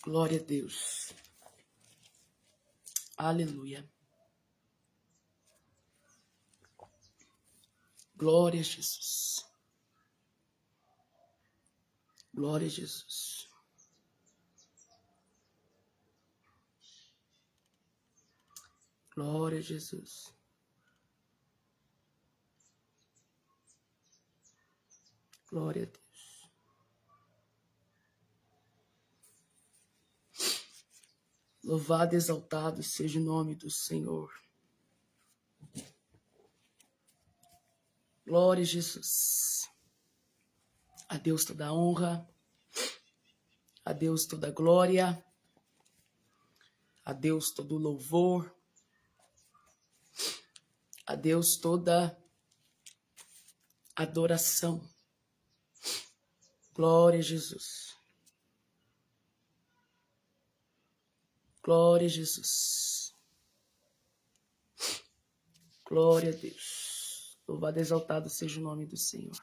Glória a Deus. Aleluia. Glória a Jesus. Glória a Jesus. Glória a Jesus. Glória a Deus. Louvado e exaltado seja o nome do Senhor. Glória a Jesus. A Deus toda a honra, a Deus toda a glória, a Deus todo o louvor, a Deus toda a adoração. Glória a Jesus. Glória a Jesus. Glória a Deus. Louvado e exaltado seja o nome do Senhor.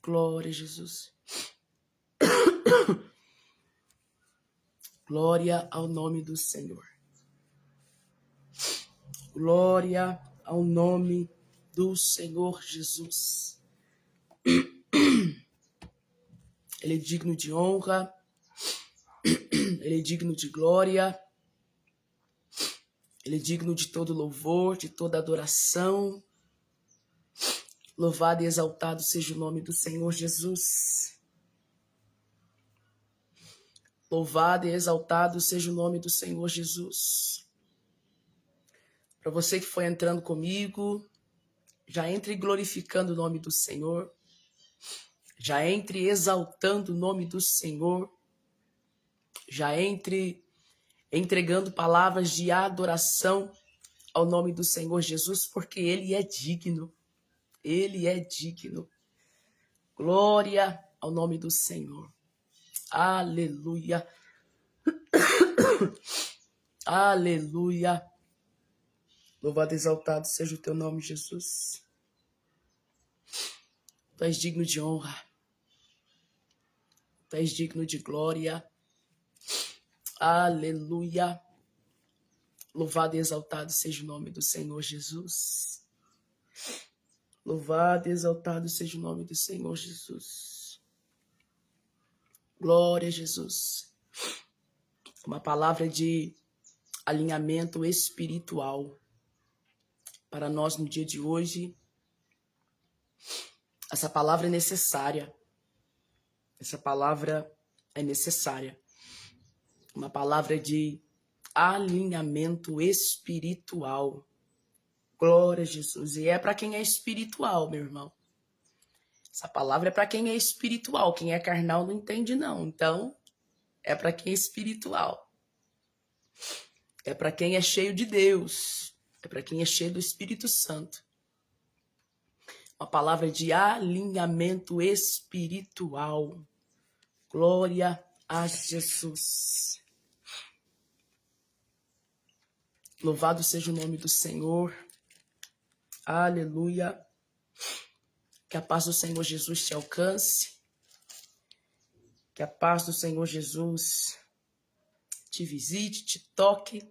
Glória a Jesus. Glória ao nome do Senhor. Glória ao nome do Senhor Jesus. Ele é digno de honra, ele é digno de glória, ele é digno de todo louvor, de toda adoração. Louvado e exaltado seja o nome do Senhor Jesus. Louvado e exaltado seja o nome do Senhor Jesus. Para você que foi entrando comigo, já entre glorificando o nome do Senhor. Já entre exaltando o nome do Senhor. Já entre entregando palavras de adoração ao nome do Senhor Jesus, porque Ele é digno. Ele é digno. Glória ao nome do Senhor. Aleluia. Aleluia. Louvado e exaltado seja o teu nome, Jesus. Tu és digno de honra. Tu és digno de glória. Aleluia. Louvado e exaltado seja o nome do Senhor Jesus. Louvado e exaltado seja o nome do Senhor Jesus. Glória a Jesus. Uma palavra de alinhamento espiritual para nós no dia de hoje. Essa palavra é necessária. Essa palavra é necessária. Uma palavra de alinhamento espiritual. Glória a Jesus. E é para quem é espiritual, meu irmão. Essa palavra é para quem é espiritual. Quem é carnal não entende, não. Então, é para quem é espiritual. É para quem é cheio de Deus. É para quem é cheio do Espírito Santo. Uma palavra de alinhamento espiritual. Glória a Jesus. Louvado seja o nome do Senhor. Aleluia. Que a paz do Senhor Jesus te alcance. Que a paz do Senhor Jesus te visite, te toque.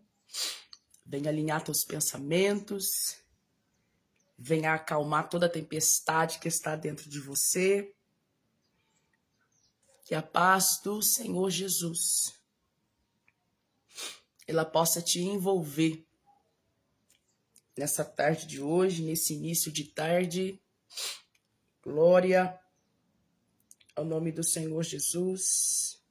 Venha alinhar teus pensamentos. Venha acalmar toda a tempestade que está dentro de você. Que a paz do Senhor Jesus, ela possa te envolver nessa tarde de hoje, nesse início de tarde. Glória ao nome do Senhor Jesus.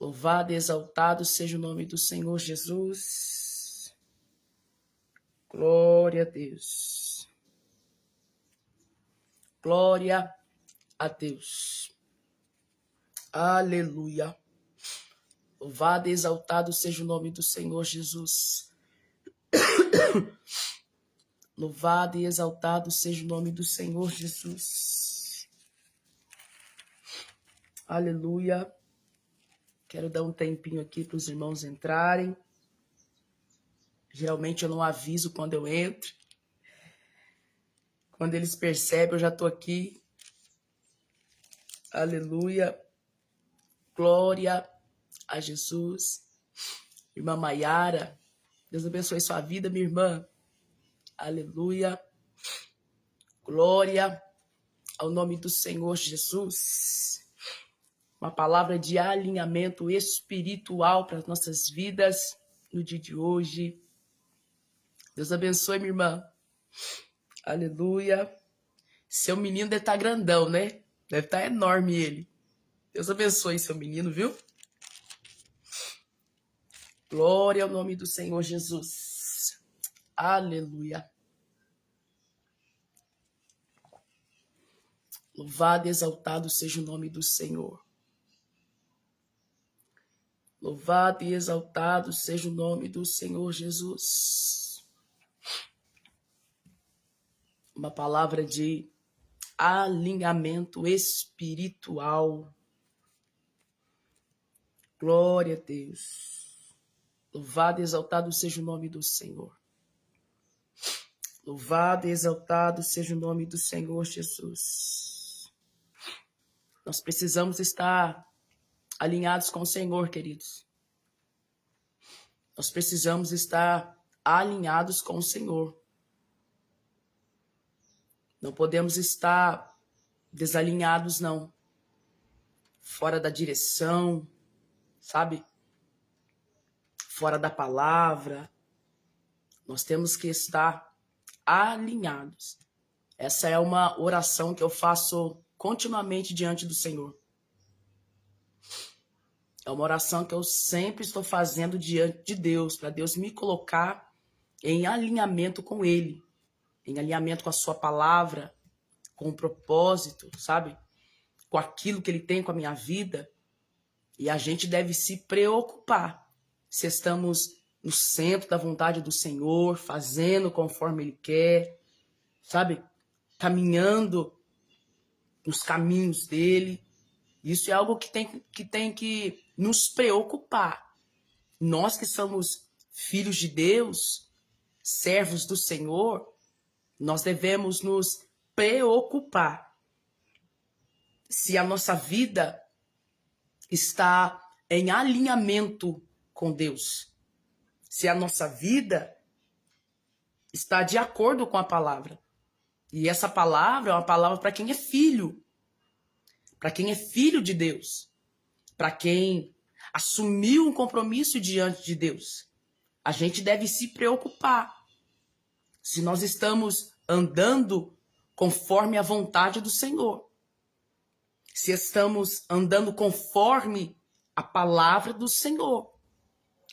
Louvado e exaltado seja o nome do Senhor Jesus. Glória a Deus. Glória a Deus. Aleluia. Louvado e exaltado seja o nome do Senhor Jesus. Louvado e exaltado seja o nome do Senhor Jesus. Aleluia. Quero dar um tempinho aqui para os irmãos entrarem. Geralmente eu não aviso quando eu entro. Quando eles percebem, eu já estou aqui. Aleluia. Glória a Jesus. Irmã Maiara, Deus abençoe sua vida, minha irmã. Aleluia. Glória ao nome do Senhor Jesus. Uma palavra de alinhamento espiritual para as nossas vidas no dia de hoje. Deus abençoe, minha irmã. Aleluia. Seu menino deve estar grandão, né? Deve estar enorme ele. Deus abençoe seu menino, viu? Glória ao nome do Senhor Jesus. Aleluia. Louvado e exaltado seja o nome do Senhor. Louvado e exaltado seja o nome do Senhor Jesus. Uma palavra de alinhamento espiritual. Glória a Deus. Louvado e exaltado seja o nome do Senhor. Louvado e exaltado seja o nome do Senhor Jesus. Nós precisamos estar alinhados com o Senhor, queridos. Nós precisamos estar alinhados com o Senhor. Não podemos estar desalinhados, não. Fora da direção, sabe? Fora da palavra. Nós temos que estar alinhados. Essa é uma oração que eu faço continuamente diante do Senhor. É uma oração que eu sempre estou fazendo diante de Deus, para Deus me colocar em alinhamento com Ele, em alinhamento com a sua palavra, com o propósito, sabe? Com aquilo que Ele tem com a minha vida. E a gente deve se preocupar se estamos no centro da vontade do Senhor, fazendo conforme Ele quer, sabe? Caminhando nos caminhos dEle. Isso é algo que tem que nos preocupar. Nós que somos filhos de Deus, servos do Senhor, nós devemos nos preocupar se a nossa vida está em alinhamento com Deus. Se a nossa vida está de acordo com a palavra. E essa palavra é uma palavra para quem é filho. Para quem é filho de Deus. Para quem assumiu um compromisso diante de Deus. A gente deve se preocupar se nós estamos andando conforme a vontade do Senhor. Se estamos andando conforme a palavra do Senhor.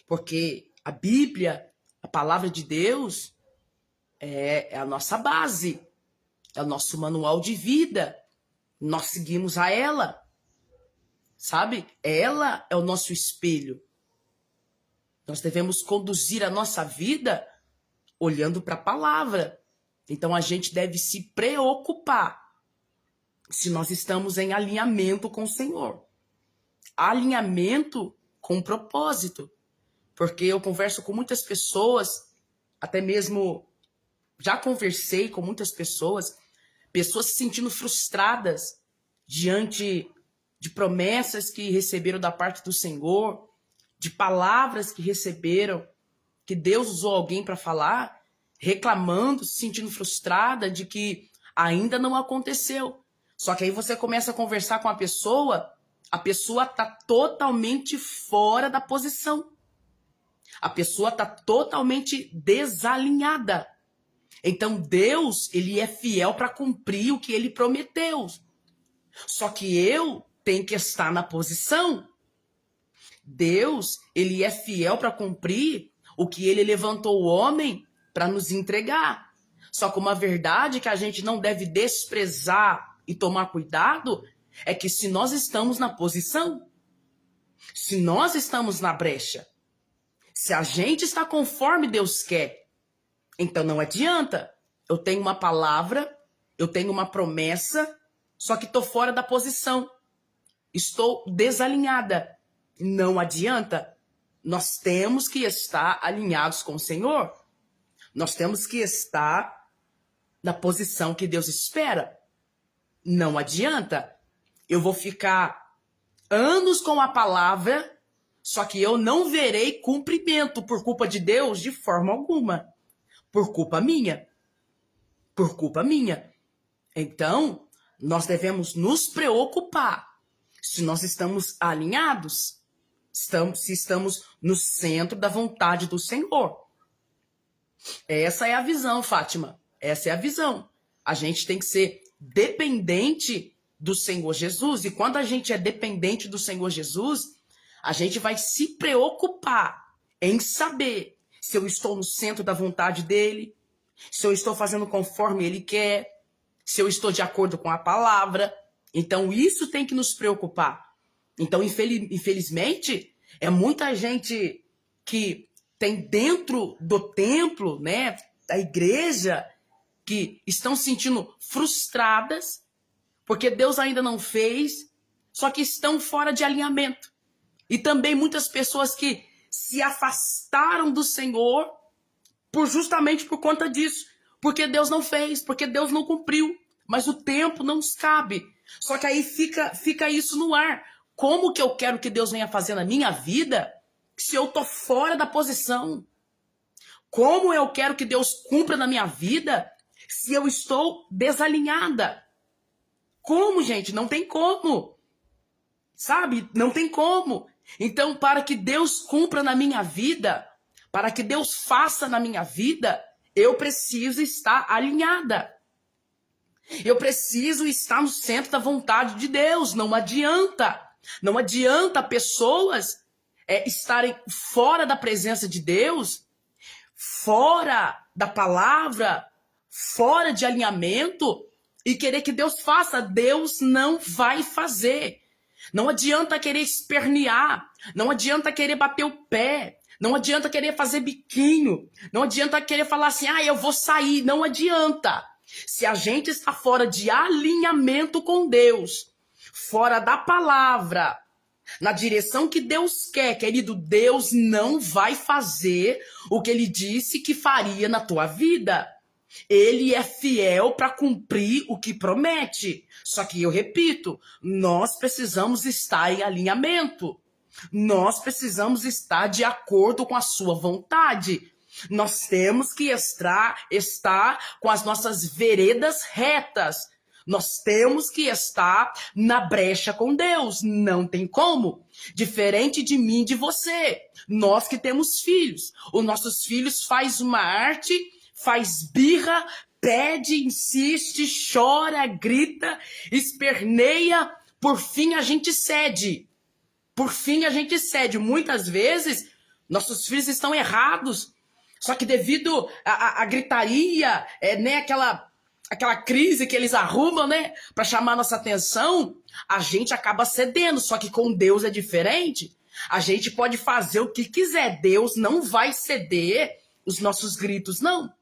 Porque a Bíblia, a palavra de Deus, é a nossa base. É o nosso manual de vida. Nós seguimos a ela. Sabe? Ela é o nosso espelho. Nós devemos conduzir a nossa vida olhando para a palavra. Então a gente deve se preocupar se nós estamos em alinhamento com o Senhor. Alinhamento com propósito. Porque eu converso com muitas pessoas, até mesmo já conversei com muitas pessoas se sentindo frustradas diante de promessas que receberam da parte do Senhor, de palavras que receberam, que Deus usou alguém para falar, reclamando, se sentindo frustrada de que ainda não aconteceu. Só que aí você começa a conversar com a pessoa está totalmente fora da posição. A pessoa está totalmente desalinhada. Então Deus, ele é fiel para cumprir o que ele prometeu. Só que eu tenho que estar na posição. Deus, ele é fiel para cumprir o que ele levantou o homem para nos entregar. Só que uma verdade que a gente não deve desprezar e tomar cuidado é que se nós estamos na posição, se nós estamos na brecha, se a gente está conforme Deus quer, então não adianta. Eu tenho uma palavra, eu tenho uma promessa, só que estou fora da posição. Estou desalinhada. Não adianta. Nós temos que estar alinhados com o Senhor. Nós temos que estar da posição que Deus espera. Não adianta. Eu vou ficar anos com a palavra, só que eu não verei cumprimento por culpa de Deus de forma alguma. Por culpa minha. Por culpa minha. Então, nós devemos nos preocupar se nós estamos alinhados, se estamos no centro da vontade do Senhor. Essa é a visão, Fátima. Essa é a visão. A gente tem que ser dependente do Senhor Jesus. E quando a gente é dependente do Senhor Jesus, a gente vai se preocupar em saber se eu estou no centro da vontade dele, se eu estou fazendo conforme ele quer, se eu estou de acordo com a palavra. Então, isso tem que nos preocupar. Então, infelizmente, é muita gente que tem dentro do templo, né, da igreja, que estão se sentindo frustradas, porque Deus ainda não fez, só que estão fora de alinhamento. E também muitas pessoas que se afastaram do Senhor justamente por conta disso. Porque Deus não fez, porque Deus não cumpriu. Mas o tempo não nos cabe. Só que aí fica isso no ar. Como que eu quero que Deus venha fazer na minha vida se eu tô fora da posição? Como eu quero que Deus cumpra na minha vida se eu estou desalinhada? Como, gente? Não tem como. Sabe? Não tem como. Então, para que Deus cumpra na minha vida, para que Deus faça na minha vida, eu preciso estar alinhada. Eu preciso estar no centro da vontade de Deus. Não adianta. Não adianta pessoas estarem fora da presença de Deus, fora da palavra, fora de alinhamento e querer que Deus faça. Deus não vai fazer. Não adianta querer espernear. Não adianta querer bater o pé. Não adianta querer fazer biquinho. Não adianta querer falar assim, eu vou sair. Não adianta. Se a gente está fora de alinhamento com Deus, fora da palavra, na direção que Deus quer, querido, Deus não vai fazer o que ele disse que faria na tua vida. Ele é fiel para cumprir o que promete. Só que eu repito, nós precisamos estar em alinhamento. Nós precisamos estar de acordo com a sua vontade. Nós temos que estar com as nossas veredas retas. Nós temos que estar na brecha com Deus. Não tem como. Diferente de mim e de você. Nós que temos filhos. Os nossos filhos fazem uma arte, faz birra, pede, insiste, chora, grita, esperneia. Por fim, a gente cede. Por fim, a gente cede. Muitas vezes, nossos filhos estão errados. Só que devido à gritaria, né, aquela crise que eles arrumam, né, para chamar nossa atenção, a gente acaba cedendo. Só que com Deus é diferente. A gente pode fazer o que quiser. Deus não vai ceder os nossos gritos, não.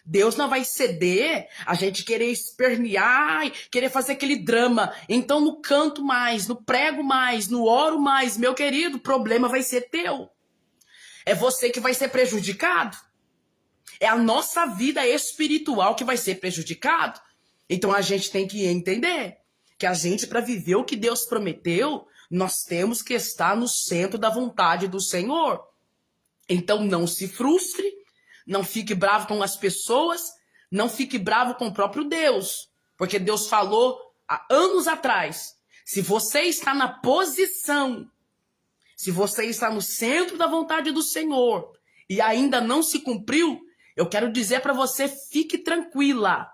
Deus não vai ceder a gente querer espernear, querer fazer aquele drama. Então, no canto mais, no prego mais, no oro mais, meu querido, o problema vai ser teu. É você que vai ser prejudicado. É a nossa vida espiritual que vai ser prejudicado. Então, a gente tem que entender que a gente, para viver o que Deus prometeu, nós temos que estar no centro da vontade do Senhor. Então, não se frustre. Não fique bravo com as pessoas, não fique bravo com o próprio Deus. Porque Deus falou há anos atrás, se você está na posição, se você está no centro da vontade do Senhor e ainda não se cumpriu, eu quero dizer para você, fique tranquila.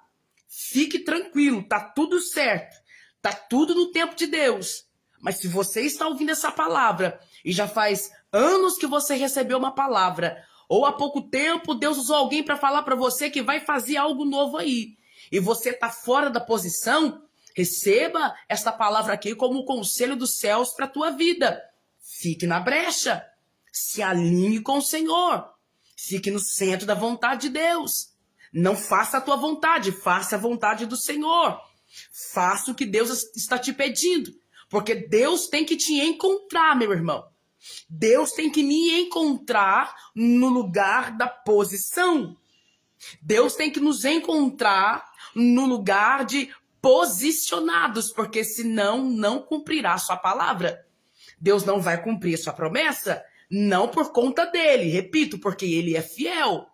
Fique tranquilo, tá tudo certo. Tá tudo no tempo de Deus. Mas se você está ouvindo essa palavra e já faz anos que você recebeu uma palavra, ou há pouco tempo Deus usou alguém para falar para você que vai fazer algo novo aí, e você está fora da posição, receba esta palavra aqui como o conselho dos céus para a tua vida. Fique na brecha, se alinhe com o Senhor, fique no centro da vontade de Deus. Não faça a tua vontade, faça a vontade do Senhor. Faça o que Deus está te pedindo, porque Deus tem que te encontrar, meu irmão. Deus tem que me encontrar no lugar da posição. Deus tem que nos encontrar no lugar de posicionados, porque senão não cumprirá a sua palavra. Deus não vai cumprir a sua promessa, não por conta dele, repito, porque ele é fiel.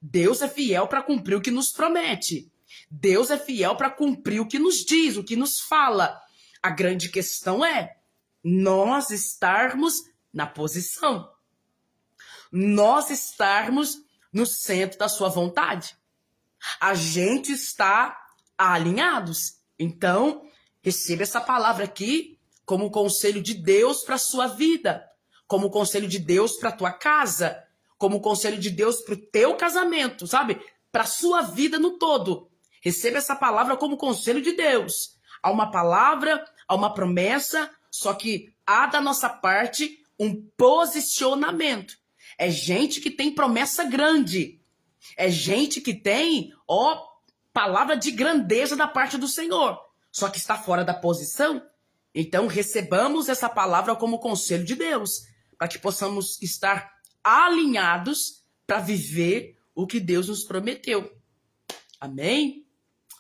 Deus é fiel para cumprir o que nos promete. Deus é fiel para cumprir o que nos diz, o que nos fala. A grande questão é nós estarmos na posição. Nós estarmos no centro da sua vontade. A gente está alinhados. Então, receba essa palavra aqui como conselho de Deus para a sua vida, como conselho de Deus para a tua casa, como conselho de Deus para o teu casamento, sabe? Para a sua vida no todo. Receba essa palavra como conselho de Deus. Há uma palavra, há uma promessa, só que há da nossa parte um posicionamento. É gente que tem promessa grande. É gente que tem, palavra de grandeza da parte do Senhor. Só que está fora da posição. Então recebamos essa palavra como conselho de Deus, para que possamos estar alinhados para viver o que Deus nos prometeu. Amém?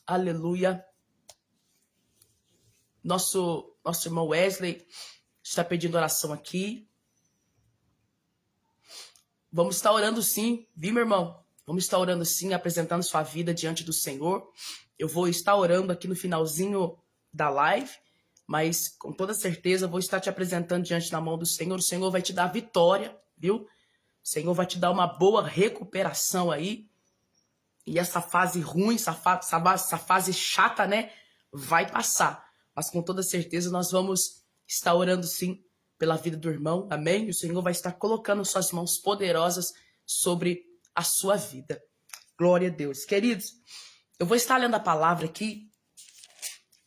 Aleluia. Nosso irmão Wesley está pedindo oração aqui. Vamos estar orando sim, viu, meu irmão? Vamos estar orando sim, apresentando sua vida diante do Senhor. Eu vou estar orando aqui no finalzinho da live, mas com toda certeza vou estar te apresentando diante da mão do Senhor. O Senhor vai te dar vitória, viu? O Senhor vai te dar uma boa recuperação aí. E essa fase ruim, essa fase chata, né? Vai passar. Mas com toda certeza nós vamos estar orando sim pela vida do irmão. Amém? E o Senhor vai estar colocando suas mãos poderosas sobre a sua vida. Glória a Deus. Queridos, eu vou estar lendo a palavra aqui.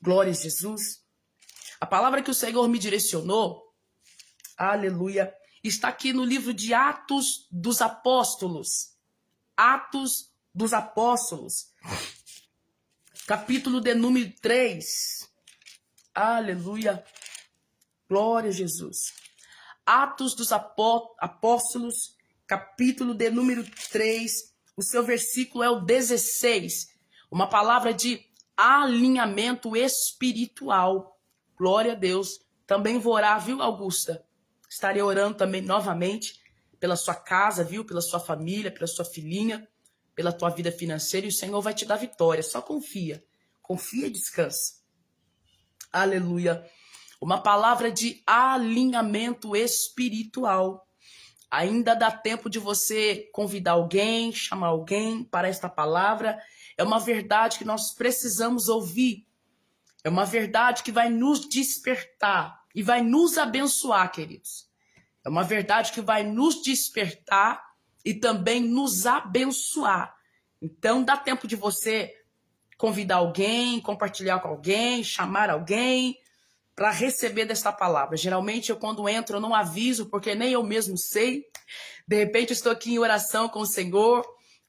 Glória a Jesus. A palavra que o Senhor me direcionou, aleluia, está aqui no livro de Atos dos Apóstolos. Atos dos Apóstolos. Capítulo de número 3. Aleluia. Glória a Jesus. Atos dos Apóstolos, capítulo de número 3. O seu versículo é o 16. Uma palavra de alinhamento espiritual. Glória a Deus. Também vou orar, viu, Augusta? Estarei orando também novamente pela sua casa, viu? Pela sua família, pela sua filhinha, pela tua vida financeira. E o Senhor vai te dar vitória. Só confia. Confia e descansa. Aleluia. Uma palavra de alinhamento espiritual. Ainda dá tempo de você convidar alguém, chamar alguém para esta palavra. É uma verdade que nós precisamos ouvir. É uma verdade que vai nos despertar e vai nos abençoar, queridos. É uma verdade que vai nos despertar e também nos abençoar. Então, dá tempo de você convidar alguém, compartilhar com alguém, chamar alguém para receber desta palavra. Geralmente, quando entro, eu não aviso, porque nem eu mesmo sei. De repente, eu estou aqui em oração com o Senhor,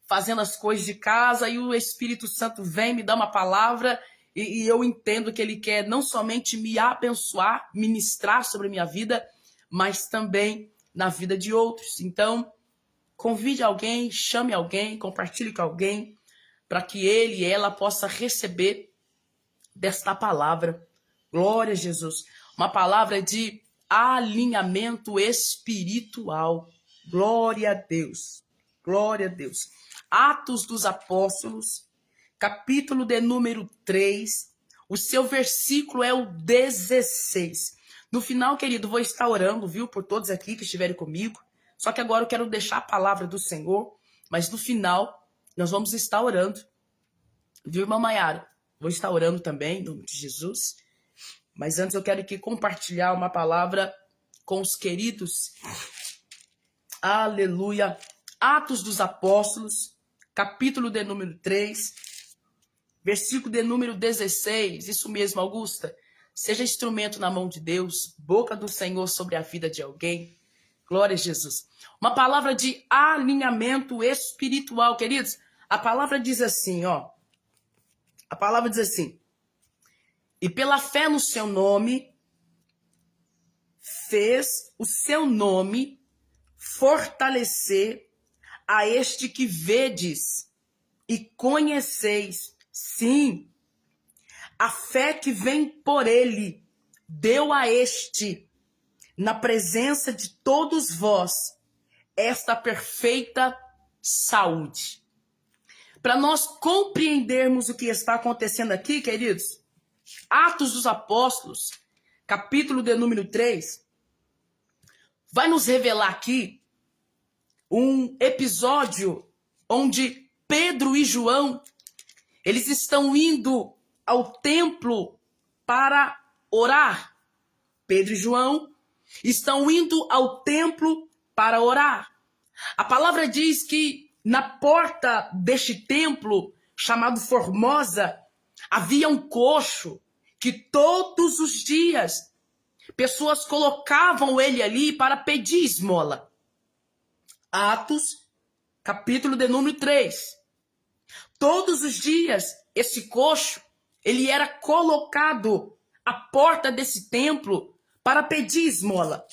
fazendo as coisas de casa, e o Espírito Santo vem, me dá uma palavra, e eu entendo que Ele quer não somente me abençoar, ministrar sobre a minha vida, mas também na vida de outros. Então, convide alguém, chame alguém, compartilhe com alguém, para que ele e ela possa receber desta palavra. Glória a Jesus. Uma palavra de alinhamento espiritual. Glória a Deus. Glória a Deus. Atos dos Apóstolos, capítulo de número 3. O seu versículo é o 16. No final, querido, vou estar orando, viu, por todos aqui que estiverem comigo. Só que agora eu quero deixar a palavra do Senhor, mas no final nós vamos estar orando. Viu, irmã Maiara? Vou estar orando também, em nome de Jesus. Mas antes eu quero aqui compartilhar uma palavra com os queridos. Aleluia. Atos dos Apóstolos, capítulo de número 3, versículo de número 16. Isso mesmo, Augusta. Seja instrumento na mão de Deus, boca do Senhor sobre a vida de alguém. Glória a Jesus. Uma palavra de alinhamento espiritual, queridos. A palavra diz assim, ó. A palavra diz assim: e pela fé no seu nome, fez o seu nome fortalecer a este que vedes. e conheceis, sim, a fé que vem por ele, deu a este, na presença de todos vós, esta perfeita saúde. Para nós compreendermos o que está acontecendo aqui, queridos, Atos dos Apóstolos, capítulo de número 3, vai nos revelar aqui um episódio onde Pedro e João, eles estão indo ao templo para orar. Pedro e João estão indo ao templo para orar. A palavra diz que na porta deste templo, chamado Formosa, havia um coxo que todos os dias pessoas colocavam ele ali para pedir esmola. Atos, capítulo de número 3. Todos os dias, esse coxo, ele era colocado à porta desse templo para pedir esmola.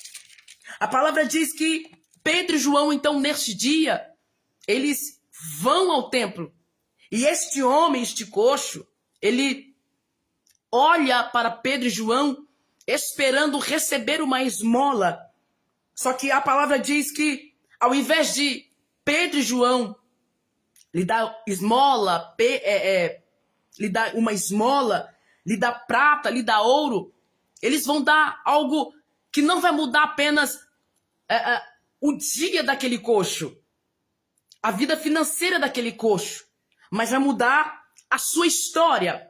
A palavra diz que Pedro e João, então, neste dia, eles vão ao templo. E este homem, este coxo, ele olha para Pedro e João, esperando receber uma esmola. Só que a palavra diz que, ao invés de Pedro e João lhe dar esmola, lhe dar uma esmola, lhe dar prata, lhe dar ouro, eles vão dar algo que não vai mudar apenas o dia daquele coxo, a vida financeira daquele coxo, mas vai mudar a sua história.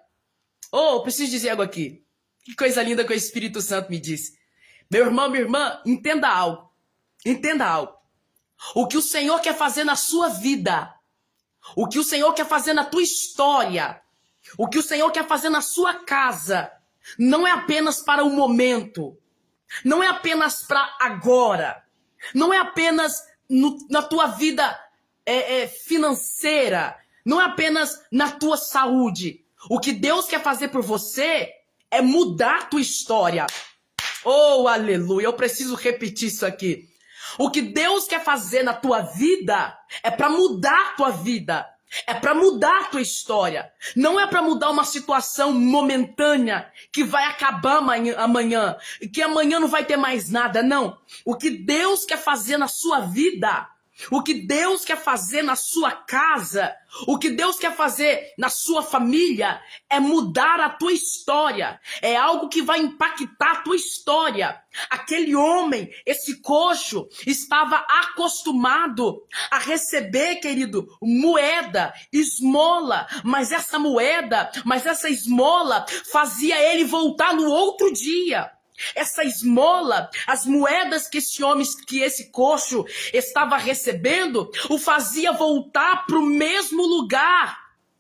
Oh, preciso dizer algo aqui. Que coisa linda que o Espírito Santo me disse. Meu irmão, minha irmã, entenda algo. Entenda algo. O que o Senhor quer fazer na sua vida, o que o Senhor quer fazer na tua história, o que o Senhor quer fazer na sua casa, não é apenas para o momento, não é apenas para agora, não é apenas na tua vida financeira, não é apenas na tua saúde. O que Deus quer fazer por você é mudar a tua história. Oh, aleluia, eu preciso repetir isso aqui. O que Deus quer fazer na tua vida é para mudar a tua vida. É para mudar a tua história. Não é para mudar uma situação momentânea que vai acabar amanhã. Que amanhã não vai ter mais nada. Não. O que Deus quer fazer na sua vida, o que Deus quer fazer na sua casa, o que Deus quer fazer na sua família é mudar a tua história. É algo que vai impactar a tua história. Aquele homem, esse coxo, estava acostumado a receber, querido, moeda, esmola. Mas essa esmola fazia ele voltar no outro dia. Essa esmola, as moedas que esse coxo estava recebendo, o fazia voltar para o mesmo lugar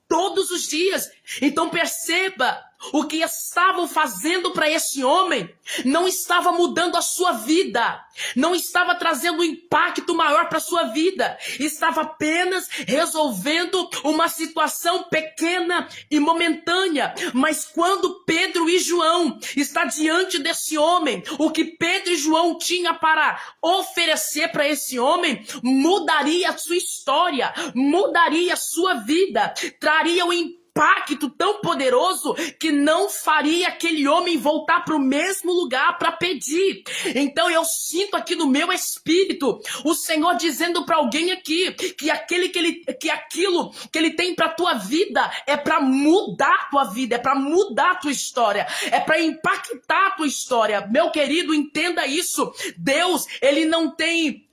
todos os dias. Então perceba, o que estavam fazendo para esse homem não estava mudando a sua vida, não estava trazendo um impacto maior para a sua vida, estava apenas resolvendo uma situação pequena e momentânea. Mas quando Pedro e João está diante desse homem, o que Pedro e João tinha para oferecer para esse homem mudaria a sua história, mudaria a sua vida, traria um impacto tão poderoso que não faria aquele homem voltar para o mesmo lugar para pedir. Então eu sinto aqui no meu espírito o Senhor dizendo para alguém aqui que aquilo que ele tem para tua vida é para mudar a tua vida, é para mudar a tua história, é para impactar a tua história. Meu querido, entenda isso. Deus, ele não tem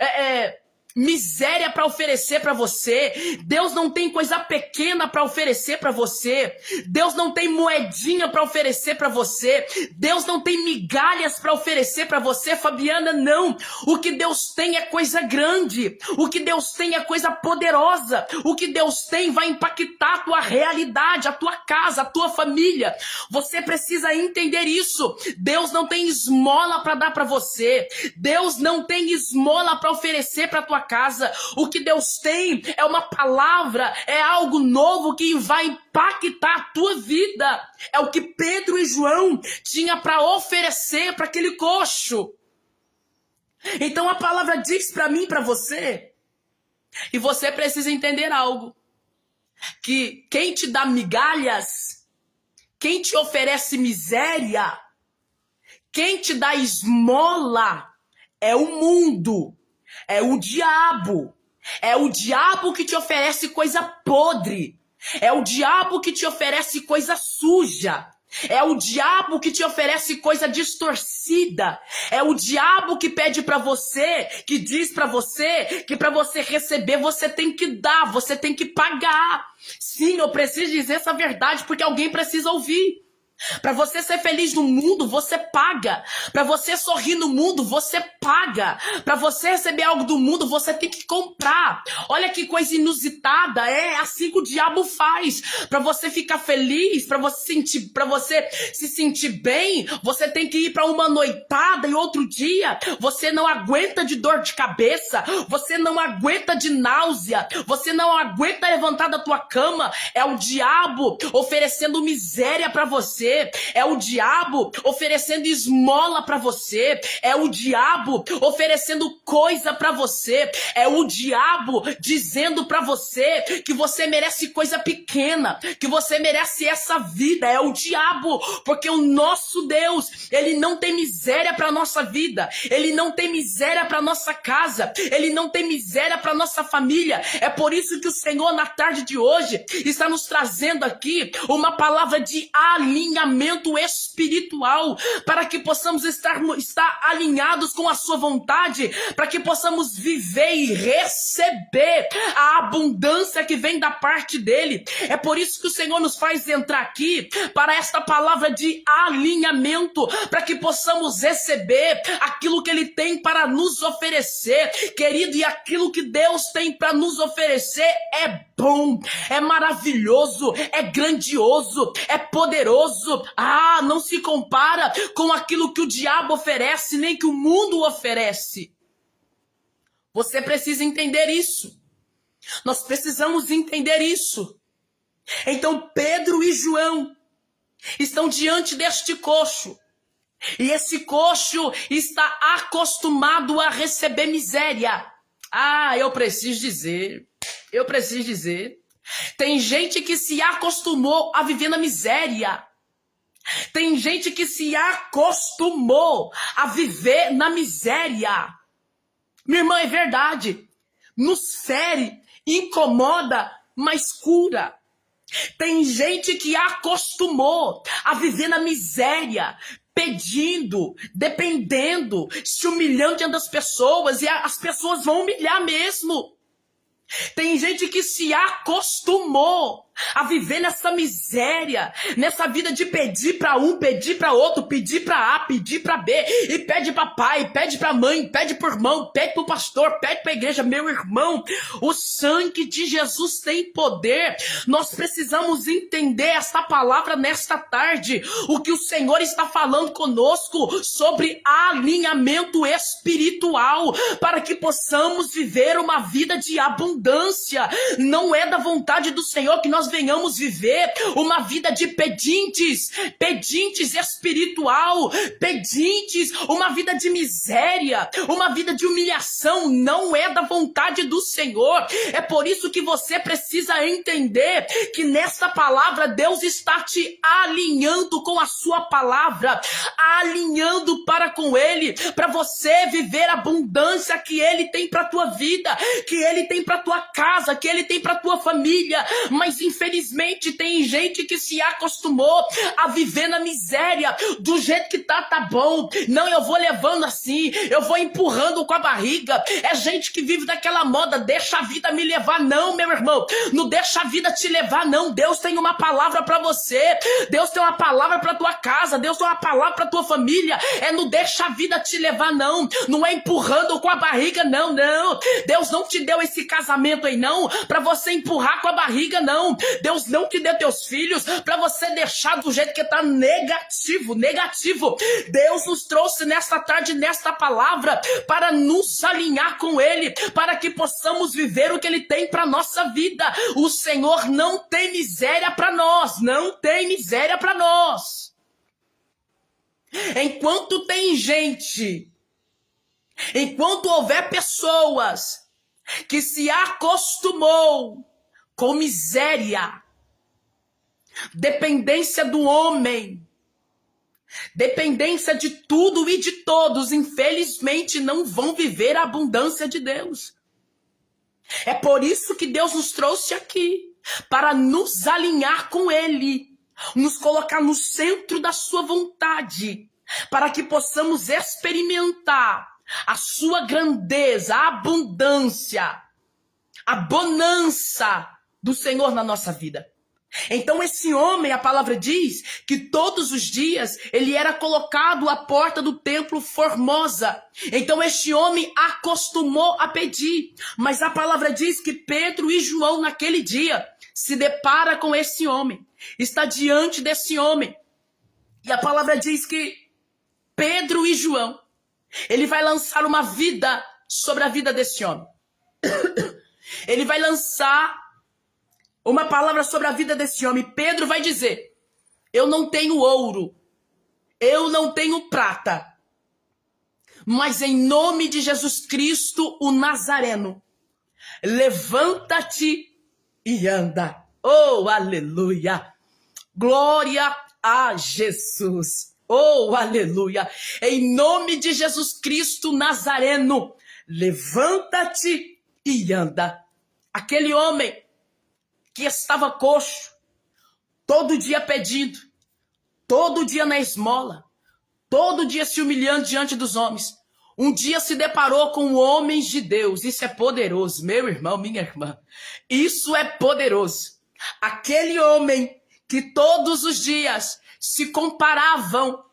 miséria para oferecer para você. Deus não tem coisa pequena para oferecer para você. Deus não tem moedinha para oferecer para você. Deus não tem migalhas para oferecer para você, Fabiana, não. O que Deus tem é coisa grande. O que Deus tem é coisa poderosa. O que Deus tem vai impactar a tua realidade, a tua casa, a tua família. Você precisa entender isso. Deus não tem esmola para dar para você. Deus não tem esmola para oferecer para tua casa. O que Deus tem é uma palavra, é algo novo que vai impactar a tua vida. É o que Pedro e João tinham para oferecer para aquele coxo. Então a palavra diz para mim, para você, e você precisa entender algo. que quem te dá migalhas, quem te oferece miséria, quem te dá esmola é o mundo, é o diabo. É o diabo que te oferece coisa podre. É o diabo que te oferece coisa suja. É o diabo que te oferece coisa distorcida. É o diabo que pede pra você, que diz pra você que pra você receber você tem que dar, você tem que pagar. Sim, eu preciso dizer essa verdade porque alguém precisa ouvir. Para você ser feliz no mundo, você paga. Para você sorrir no mundo, você paga. Para você receber algo do mundo, você tem que comprar. Olha que coisa inusitada, é assim que o diabo faz. Para você ficar feliz, para você se sentir bem, você tem que ir para uma noitada e outro dia você não aguenta de dor de cabeça, você não aguenta de náusea, você não aguenta levantar da tua cama. É o diabo oferecendo miséria para você. É o diabo oferecendo esmola pra você. É o diabo oferecendo coisa pra você. É o diabo dizendo pra você que você merece coisa pequena, que você merece essa vida. É o diabo, porque o nosso Deus, ele não tem miséria pra nossa vida. Ele não tem miséria pra nossa casa. Ele não tem miséria pra nossa família. É por isso que o Senhor, na tarde de hoje, está nos trazendo aqui uma palavra de alinhamento espiritual, para que possamos estar alinhados com a sua vontade, para que possamos viver e receber a abundância que vem da parte dele. É por isso que o Senhor nos faz entrar aqui para esta palavra de alinhamento, para que possamos receber aquilo que ele tem para nos oferecer, querido, e aquilo que Deus tem para nos oferecer é bom, é maravilhoso, é grandioso, é poderoso. Ah, não se compara com aquilo que o diabo oferece, nem que o mundo oferece. Você precisa entender isso. Nós precisamos entender isso. Então Pedro e João estão diante deste coxo. E esse coxo está acostumado a receber miséria. Ah, eu preciso dizer. Tem gente que se acostumou a viver na miséria. Tem gente que se acostumou a viver na miséria. Minha irmã, é verdade. Nos fere, incomoda, mas cura. Tem gente que acostumou a viver na miséria, pedindo, dependendo, se humilhando diante das pessoas, e as pessoas vão humilhar mesmo. Tem gente que se acostumou a viver nessa miséria, nessa vida de pedir para um, pedir para outro, pedir para A, pedir para B, e pede para pai, pede para mãe, pede para o irmão, pede para o pastor, pede para a igreja. Meu irmão, o sangue de Jesus tem poder. Nós precisamos entender essa palavra nesta tarde, o que o Senhor está falando conosco sobre alinhamento espiritual, para que possamos viver uma vida de abundância. Não é da vontade do Senhor que nós venhamos viver uma vida de pedintes espiritual, uma vida de miséria, uma vida de humilhação. Não é da vontade do Senhor. É por isso que você precisa entender que nesta palavra Deus está te alinhando com a sua palavra, alinhando para com Ele, para você viver a abundância que Ele tem para tua vida, que Ele tem para tua casa, que Ele tem para tua família. Mas infelizmente tem gente que se acostumou a viver na miséria. Do jeito que tá bom. Não, eu vou levando assim, eu vou empurrando com a barriga. É gente que vive daquela moda, deixa a vida me levar. Não, meu irmão, não deixa a vida te levar, não. Deus tem uma palavra para você, Deus tem uma palavra para tua casa, Deus tem uma palavra para tua família. Não deixa a vida te levar, não. Não é empurrando com a barriga, não. Deus não te deu esse casamento aí, não, para você empurrar com a barriga, não. Deus não te deu teus filhos para você deixar do jeito que tá negativo. Deus nos trouxe nesta tarde, nesta palavra, para nos alinhar com Ele, para que possamos viver o que Ele tem para nossa vida. O Senhor não tem miséria para nós, Enquanto tem gente, enquanto houver pessoas que se acostumou com miséria, dependência do homem, dependência de tudo e de todos, infelizmente não vão viver a abundância de Deus. É por isso que Deus nos trouxe aqui, para nos alinhar com Ele, nos colocar no centro da sua vontade, para que possamos experimentar a sua grandeza, a abundância, a bonança do Senhor na nossa vida. Então esse homem, a palavra diz que todos os dias ele era colocado à porta do templo Formosa. Então este homem acostumou a pedir. Mas a palavra diz que Pedro e João naquele dia se depara com esse homem. Está diante desse homem. E a palavra diz que Pedro e João, ele vai lançar uma vida sobre a vida desse homem. Ele vai lançar uma palavra sobre a vida desse homem. Pedro vai dizer: eu não tenho ouro, eu não tenho prata, mas em nome de Jesus Cristo, o Nazareno, levanta-te e anda. Oh, aleluia! Glória a Jesus! Oh, aleluia! Em nome de Jesus Cristo Nazareno, levanta-te e anda. Aquele homem que estava coxo, todo dia pedindo, todo dia na esmola, todo dia se humilhando diante dos homens, um dia se deparou com homens de Deus. Isso é poderoso, meu irmão, minha irmã. Isso é poderoso. Aquele homem que todos os dias se comparavam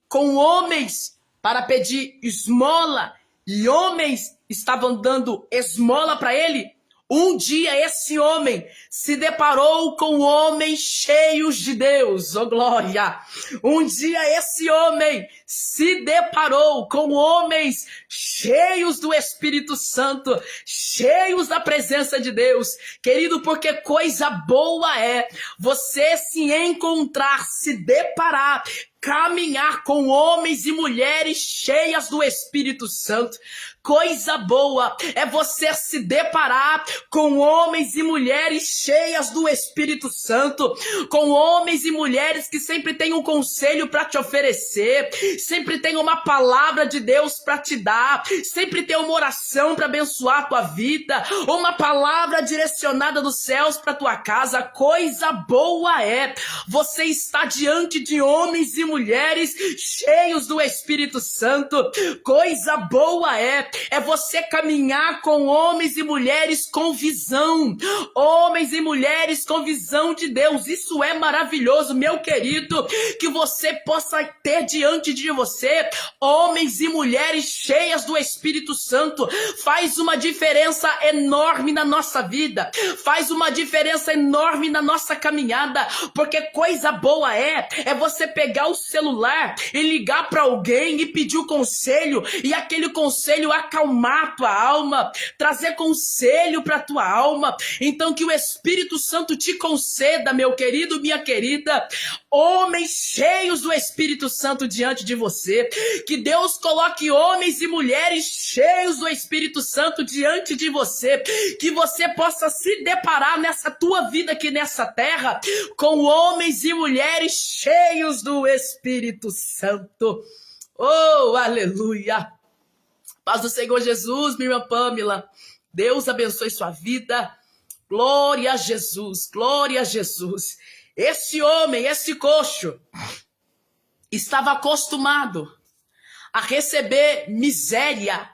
com homens para pedir esmola, e homens estavam dando esmola para ele. Um dia esse homem se deparou com homens cheios de Deus, oh glória! Um dia esse homem se deparou com homens cheios do Espírito Santo, cheios da presença de Deus. Querido, porque coisa boa é você se encontrar, se deparar, caminhar com homens e mulheres cheias do Espírito Santo. Coisa boa é você se deparar com homens e mulheres cheias do Espírito Santo, com homens e mulheres que sempre têm um conselho para te oferecer, sempre tem uma palavra de Deus para te dar, sempre tem uma oração para abençoar a tua vida, uma palavra direcionada dos céus para tua casa. Coisa boa é você estar diante de homens e mulheres cheios do Espírito Santo. Coisa boa é você caminhar com homens e mulheres com visão, homens e mulheres com visão de Deus. Isso é maravilhoso, meu querido, que você possa ter diante de você homens e mulheres cheias do Espírito Santo. Faz uma diferença enorme na nossa vida, faz uma diferença enorme na nossa caminhada, porque coisa boa é você pegar o celular e ligar para alguém e pedir o conselho, e aquele conselho acalmar a tua alma, trazer conselho para a tua alma. Então que o Espírito Santo te conceda, meu querido, minha querida, homens cheios do Espírito Santo diante de você. Que Deus coloque homens e mulheres cheios do Espírito Santo diante de você. Que você possa se deparar nessa tua vida aqui nessa terra com homens e mulheres cheios do Espírito Santo. Oh, aleluia! Paz do Senhor Jesus, minha irmã Pamela. Deus abençoe sua vida. Glória a Jesus, glória a Jesus. Esse homem, esse coxo, estava acostumado a receber miséria,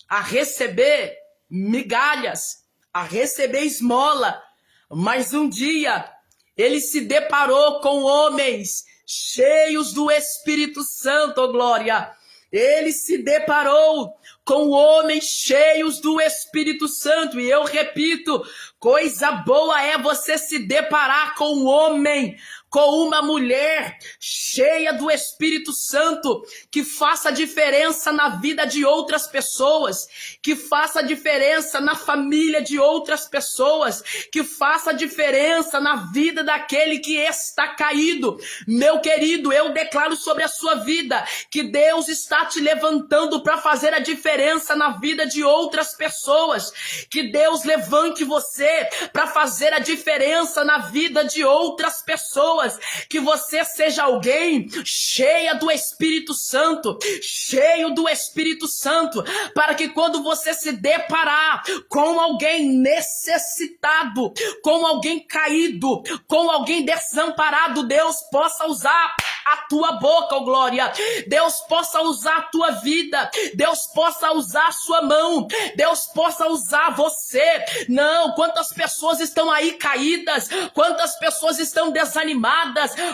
a receber migalhas, a receber esmola. Mas um dia ele se deparou com homens cheios do Espírito Santo, oh glória. Ele se deparou com homens cheios do Espírito Santo. E eu repito, coisa boa é você se deparar com um homem, com uma mulher cheia do Espírito Santo, que faça diferença na vida de outras pessoas, que faça diferença na família de outras pessoas, que faça diferença na vida daquele que está caído. Meu querido, eu declaro sobre a sua vida que Deus está te levantando para fazer a diferença na vida de outras pessoas, que Deus levante você para fazer a diferença na vida de outras pessoas, que você seja alguém cheia do Espírito Santo, cheio do Espírito Santo, para que quando você se deparar com alguém necessitado, com alguém caído, com alguém desamparado, Deus possa usar a tua boca, oh glória, Deus possa usar a tua vida, Deus possa usar a sua mão, Deus possa usar você. Não, quantas pessoas estão aí caídas, quantas pessoas estão desanimadas,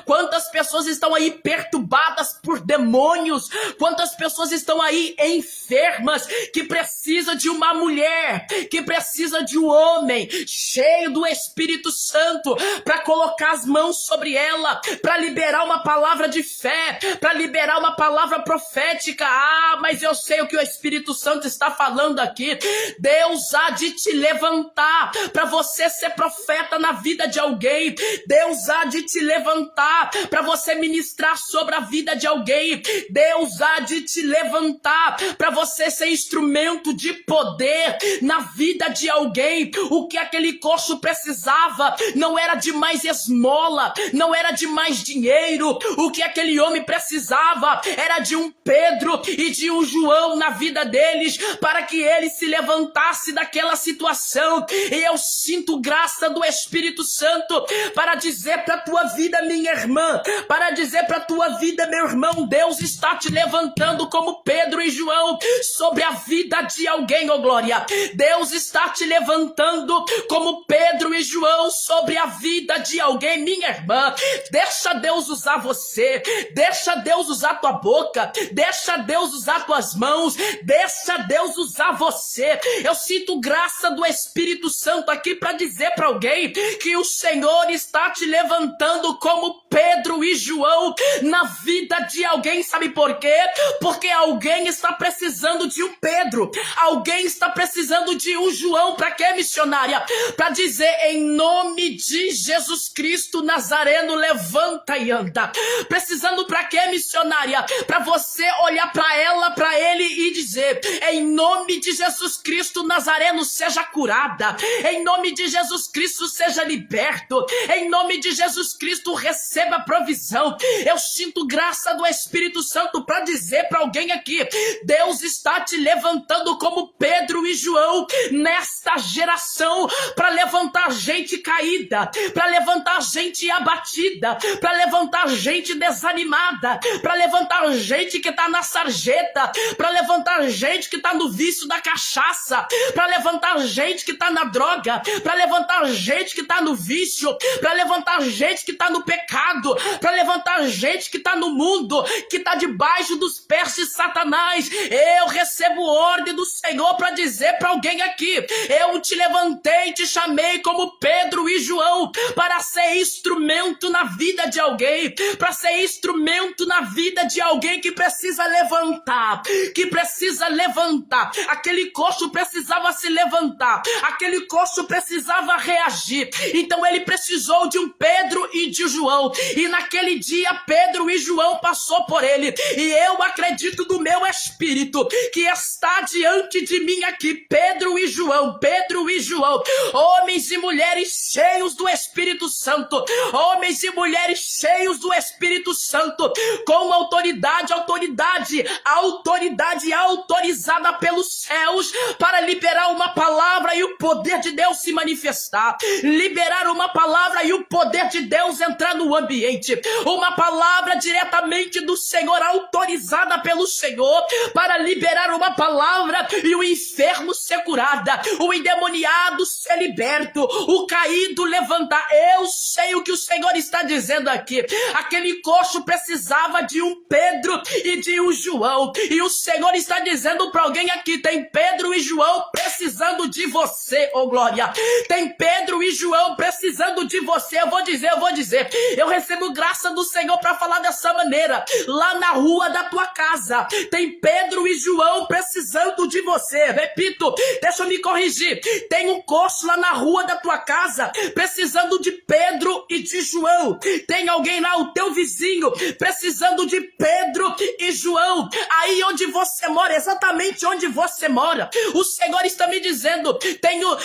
quantas pessoas estão aí perturbadas por demônios, quantas pessoas estão aí enfermas, que precisa de uma mulher, que precisa de um homem cheio do Espírito Santo para colocar as mãos sobre ela, para liberar uma palavra de fé, para liberar uma palavra profética. Ah, mas eu sei o que o Espírito Santo está falando aqui. Deus há de te levantar para você ser profeta na vida de alguém. Deus há de te levantar para você ministrar sobre a vida de alguém. Deus há de te levantar para você ser instrumento de poder na vida de alguém. O que aquele coxo precisava não era de mais esmola, não era de mais dinheiro. O que aquele homem precisava era de um Pedro e de um João na vida deles, para que ele se levantasse daquela situação. E eu sinto graça do Espírito Santo para dizer para a tua vida, minha irmã, para dizer para a tua vida, meu irmão, Deus está te levantando como Pedro e João sobre a vida de alguém, oh glória. Deus está te levantando como Pedro e João sobre a vida de alguém, minha irmã. Deixa Deus usar você, deixa Deus usar tua boca, deixa Deus usar tuas mãos, deixa Deus usar você. Eu sinto graça do Espírito Santo aqui para dizer para alguém que o Senhor está te levantando como Pedro e João na vida de alguém. Sabe por quê? Porque alguém está precisando de um Pedro, alguém está precisando de um João. Para quê, missionária? Para dizer, em nome de Jesus Cristo Nazareno, levanta e anda. Precisando para quê, missionária? Para você olhar para ela, para ele e dizer, em nome de Jesus Cristo Nazareno, seja curada, em nome de Jesus Cristo seja liberto, em nome de Jesus Cristo receba provisão. Eu sinto graça do Espírito Santo para dizer para alguém aqui, Deus está te levantando como Pedro e João nesta geração, para levantar gente caída, para levantar gente abatida, para levantar gente desanimada, para levantar gente que está na sarjeta, para levantar gente que está no vício da cachaça, para levantar gente que está na droga, para levantar gente que está no vício, para levantar gente que está no pecado, para levantar gente que está no mundo, que está debaixo dos pés de Satanás. Eu recebo ordem do Senhor para dizer para alguém aqui, eu te levantei, te chamei como Pedro e João para ser instrumento na vida de alguém, para ser instrumento na vida de alguém que precisa levantar, que precisa levantar. Aquele coxo precisava se levantar, aquele coxo precisava reagir, então ele precisou de um Pedro e de João, e naquele dia Pedro e João passou por ele, e eu acredito no meu espírito que está diante de mim aqui, Pedro e João, homens e mulheres cheios do Espírito Santo, homens e mulheres cheios do Espírito Santo, com autoridade autorizada pelos céus para liberar uma palavra e o poder de Deus se manifestar, liberar uma palavra e o poder de Deus entrar no ambiente, uma palavra diretamente do Senhor, autorizada pelo Senhor, para liberar uma palavra e o enfermo ser curado, o endemoniado ser liberto, o caído levantar. Eu sei o que o Senhor está dizendo aqui. Aquele aquele coxo precisava de um Pedro e de um João. E o Senhor está dizendo para alguém aqui, tem Pedro e João precisando de você, oh glória. Tem Pedro e João precisando de você. Eu vou dizer. Eu recebo graça do Senhor para falar dessa maneira. Lá na rua da tua casa, tem Pedro e João precisando de você. Repito, deixa eu me corrigir. Tem um coxo lá na rua da tua casa precisando de Pedro e de João. Tem alguém lá, o teu vizinho, precisando de Pedro e João. Aí onde você mora, exatamente onde você mora, o Senhor está me dizendo,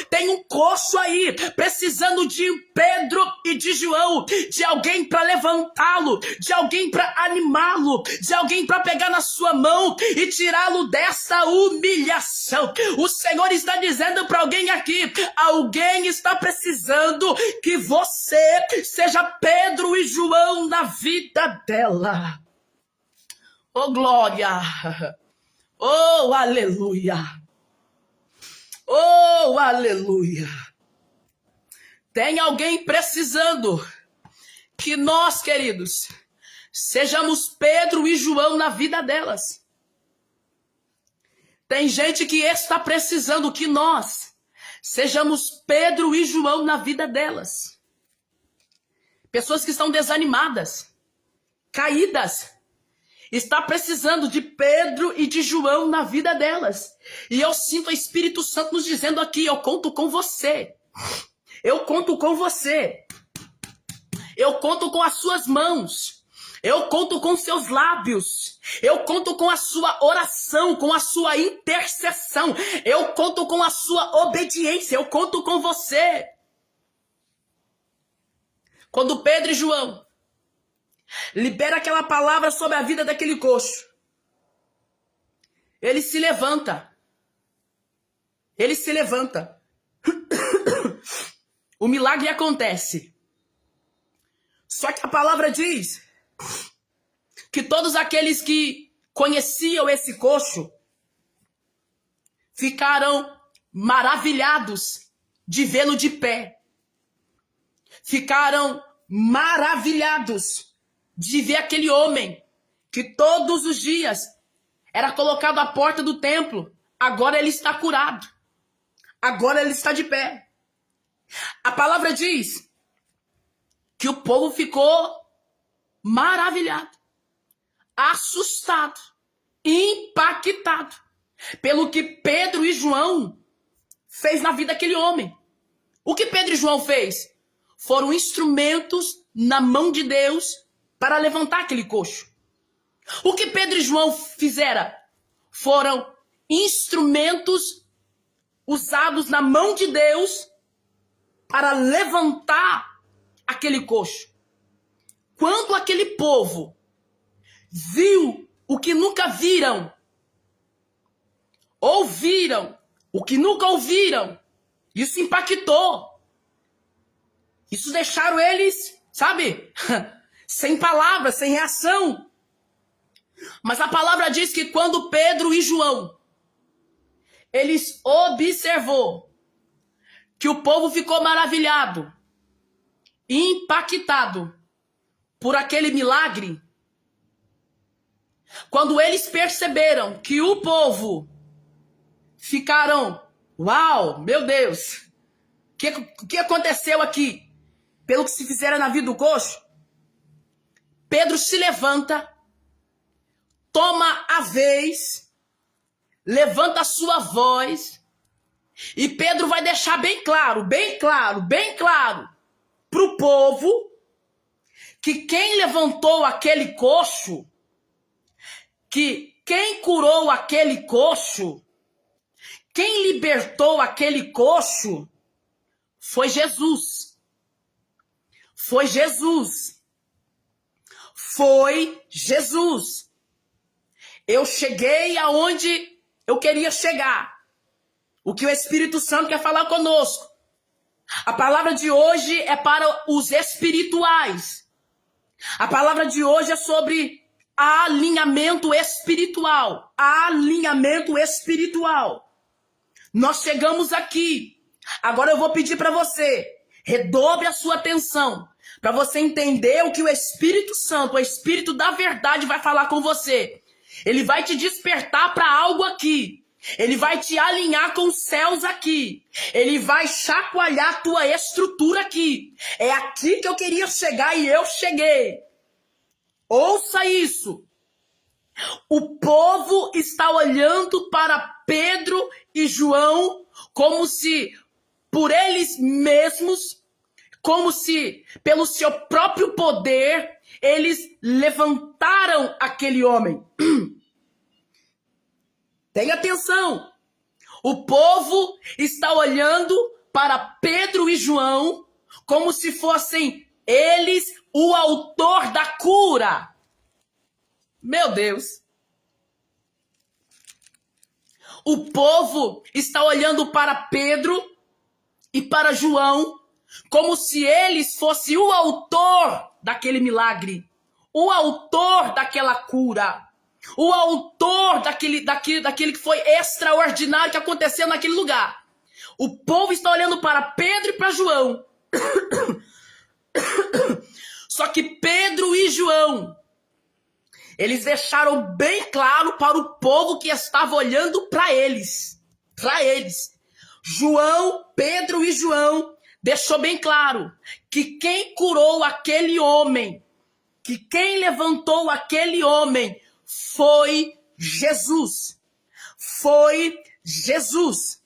tem um coxo aí, precisando de Pedro e de João, de alguém para levantá-lo, de alguém para animá-lo, de alguém para pegar na sua mão e tirá-lo dessa humilhação. O Senhor está dizendo para alguém aqui, alguém está precisando que você seja Pedro e João na vida dela. Oh glória, oh aleluia, oh aleluia. Tem alguém precisando que nós, queridos, sejamos Pedro e João na vida delas. Tem gente que está precisando que nós sejamos Pedro e João na vida delas. Pessoas que estão desanimadas, caídas, está precisando de Pedro e de João na vida delas. E eu sinto o Espírito Santo nos dizendo aqui, eu conto com você. Eu conto com você. Eu conto com as suas mãos. Eu conto com seus lábios. Eu conto com a sua oração, com a sua intercessão. Eu conto com a sua obediência. Eu conto com você. Quando Pedro e João libera aquela palavra sobre a vida daquele coxo, ele se levanta. Ele se levanta. O milagre acontece. Só que a palavra diz que todos aqueles que conheciam esse coxo ficaram maravilhados de vê-lo de pé. Ficaram maravilhados de ver aquele homem que todos os dias era colocado à porta do templo. Agora ele está curado. Agora ele está de pé. A palavra diz que o povo ficou maravilhado, assustado, impactado pelo que Pedro e João fez na vida daquele homem. O que Pedro e João fez? Foram instrumentos na mão de Deus para levantar aquele coxo. O que Pedro e João fizeram? Foram instrumentos usados na mão de Deus para levantar aquele coxo. Quando aquele povo viu o que nunca viram, ouviram o que nunca ouviram, isso impactou. Isso deixaram eles, sabe, sem palavras, sem reação. Mas a palavra diz que quando Pedro e João, eles observou que o povo ficou maravilhado, impactado por aquele milagre, quando eles perceberam que o povo ficaram, uau, meu Deus, o que aconteceu aqui? Pelo que se fizeram na vida do coxo, Pedro se levanta, toma a vez, levanta a sua voz, e Pedro vai deixar bem claro para o povo que quem levantou aquele coxo, que quem curou aquele coxo, quem libertou aquele coxo, foi Jesus. Foi Jesus. Foi Jesus. Eu cheguei aonde eu queria chegar. O que o Espírito Santo quer falar conosco. A palavra de hoje é para os espirituais. A palavra de hoje é sobre alinhamento espiritual. Alinhamento espiritual. Nós chegamos aqui. Agora eu vou pedir para você, redobre a sua atenção. Para você entender o que o Espírito Santo, o Espírito da verdade vai falar com você. Ele vai te despertar para algo aqui. Ele vai te alinhar com os céus aqui. Ele vai chacoalhar a tua estrutura aqui. É aqui que eu queria chegar e eu cheguei. Ouça isso. O povo está olhando para Pedro e João como se por eles mesmos, como se pelo seu próprio poder, eles levantaram aquele homem. Tenha atenção. O povo está olhando para Pedro e João como se fossem eles o autor da cura. Meu Deus. O povo está olhando para Pedro e para João como se eles fossem o autor daquele milagre, o autor daquela cura. O autor daquele que foi extraordinário que aconteceu naquele lugar. O povo está olhando para Pedro e para João. Só que Pedro e João, eles deixaram bem claro para o povo que estava olhando para eles. Para eles. Pedro e João deixou bem claro que quem curou aquele homem, que quem levantou aquele homem, foi Jesus. Foi Jesus.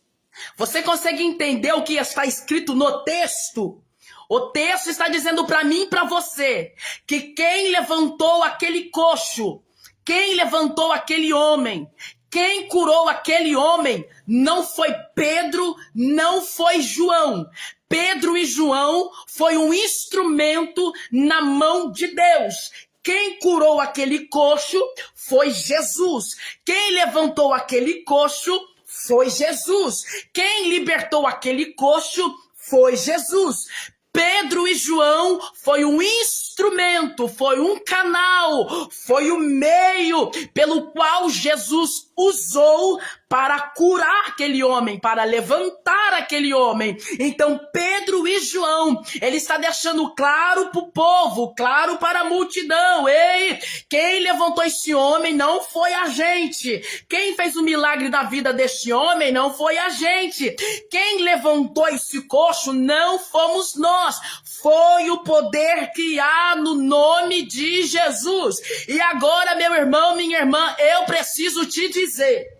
Você consegue entender o que está escrito no texto? O texto está dizendo para mim e para você que quem levantou aquele coxo, quem levantou aquele homem, quem curou aquele homem não foi Pedro, não foi João. Pedro e João foi um instrumento na mão de Deus. Quem curou aquele coxo foi Jesus. Quem levantou aquele coxo foi Jesus. Quem libertou aquele coxo foi Jesus. Pedro e João foi um instrumento, foi um canal, foi o meio pelo qual Jesus usou para curar aquele homem, para levantar aquele homem. Então Pedro e João, ele está deixando claro para o povo, claro para a multidão: ei, quem levantou esse homem não foi a gente. Quem fez o milagre da vida deste homem não foi a gente. Quem levantou esse coxo não fomos nós. Foi o poder que há no nome de Jesus. E agora, meu irmão, minha irmã, eu preciso te dizer.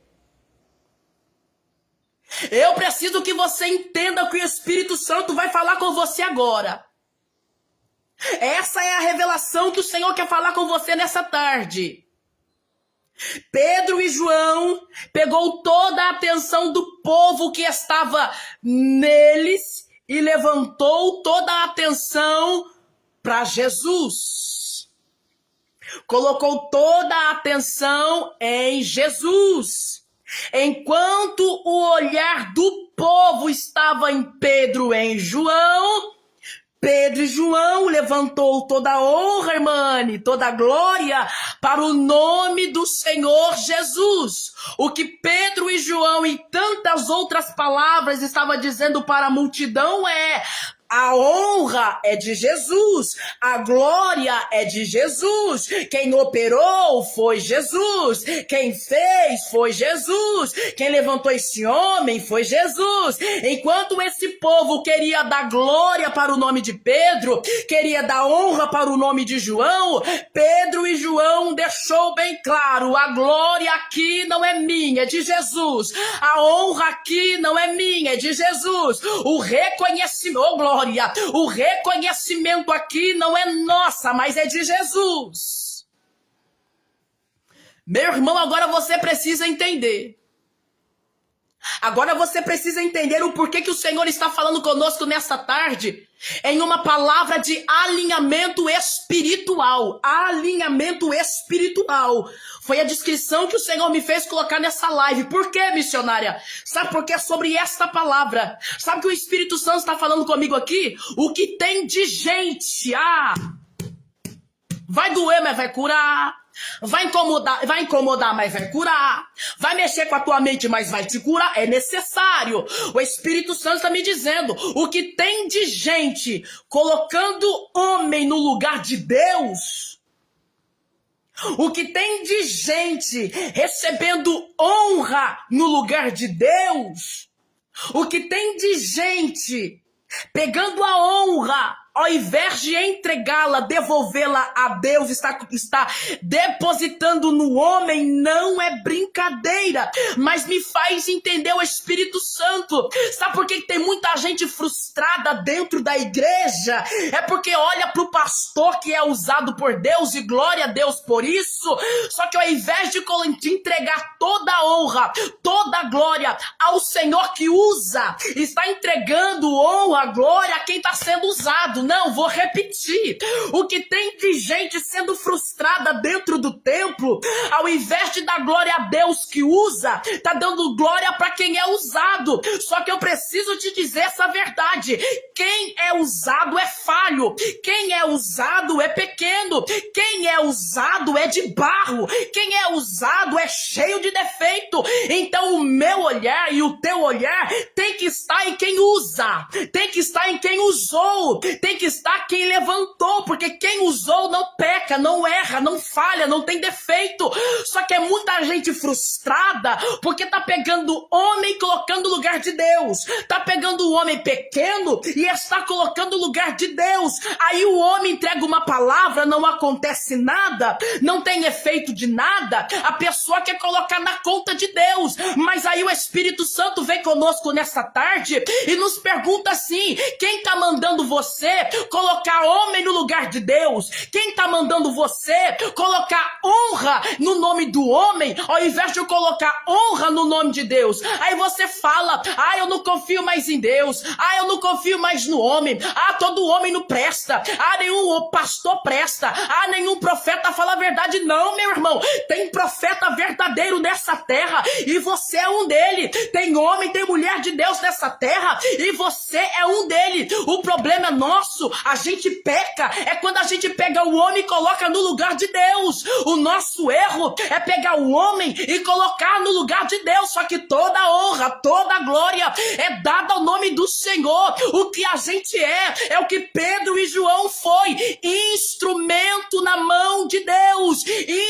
Eu preciso que você entenda o que o Espírito Santo vai falar com você agora. Essa é a revelação que o Senhor quer falar com você nessa tarde. Pedro e João pegou toda a atenção do povo que estava neles e levantou toda a atenção para Jesus. Colocou toda a atenção em Jesus. Enquanto o olhar do povo estava em Pedro e em João, Pedro e João levantou toda a honra, irmã, toda a glória para o nome do Senhor Jesus. O que Pedro e João e tantas outras palavras estavam dizendo para a multidão é: a honra é de Jesus, a glória é de Jesus, quem operou foi Jesus, quem fez foi Jesus, quem levantou esse homem foi Jesus. Enquanto esse povo queria dar glória para o nome de Pedro, queria dar honra para o nome de João, Pedro e João deixou bem claro: a glória aqui não é minha, é de Jesus, a honra aqui não é minha, é de Jesus, o reconhecimento, oh, glória, o reconhecimento aqui não é nossa, mas é de Jesus. Meu irmão, agora você precisa entender. Agora você precisa entender o porquê que o Senhor está falando conosco nesta tarde em uma palavra de alinhamento espiritual. Alinhamento espiritual. Foi a descrição que o Senhor me fez colocar nessa live. Por quê, missionária? Sabe por quê? Sobre esta palavra. Sabe o que o Espírito Santo está falando comigo aqui? O que tem de gente. Vai doer, mas vai curar. Vai incomodar, mas vai curar. Vai mexer com a tua mente, mas vai te curar. É necessário. O Espírito Santo está me dizendo, o que tem de gente colocando homem no lugar de Deus, o que tem de gente recebendo honra no lugar de Deus, o que tem de gente pegando a honra, ao invés de entregá-la, devolvê-la a Deus, está depositando no homem, não é brincadeira, mas me faz entender o Espírito Santo. Sabe por que tem muita gente frustrada dentro da igreja? É porque olha para o pastor que é usado por Deus e glória a Deus por isso, só que ao invés de entregar toda a honra, toda a glória ao Senhor que usa, está entregando honra, glória a quem está sendo usado. Não, vou repetir. O que tem de gente sendo frustrada dentro do templo, ao invés de dar glória a Deus que usa, tá dando glória para quem é usado. Só que eu preciso te dizer essa verdade. Quem é usado é falho. Quem é usado é pequeno. Quem é usado é de barro. Quem é usado é cheio de defeito. Então o meu olhar e o teu olhar tem que estar em quem usa. Tem que estar em quem usou. Tem que estar quem levantou, porque quem usou não peca, não erra, não falha, não tem defeito. Só que é muita gente frustrada porque tá pegando homem e colocando no lugar de Deus. Tá pegando o homem pequeno e está colocando no lugar de Deus. Aí o homem entrega uma palavra, não acontece nada, não tem efeito de nada. A pessoa quer colocar na conta de Deus. Mas aí o Espírito Santo vem conosco nessa tarde e nos pergunta assim: quem tá mandando você colocar homem no lugar de Deus? Quem tá mandando você colocar honra no nome do homem, ao invés de colocar honra no nome de Deus? Aí você fala: eu não confio mais em Deus, eu não confio mais no homem, todo homem não presta, nenhum pastor presta, nenhum profeta fala a verdade. Não, meu irmão, tem profeta verdadeiro nessa terra e você é um dele. Tem homem, tem mulher de Deus nessa terra e você é um dele. O problema é nosso, a gente peca, é quando a gente pega o homem e coloca no lugar de Deus. O nosso erro é pegar o homem e colocar no lugar de Deus. Só que toda honra, toda glória é dada ao nome do Senhor. O que a gente é o que Pedro e João foi: instrumento na mão de Deus.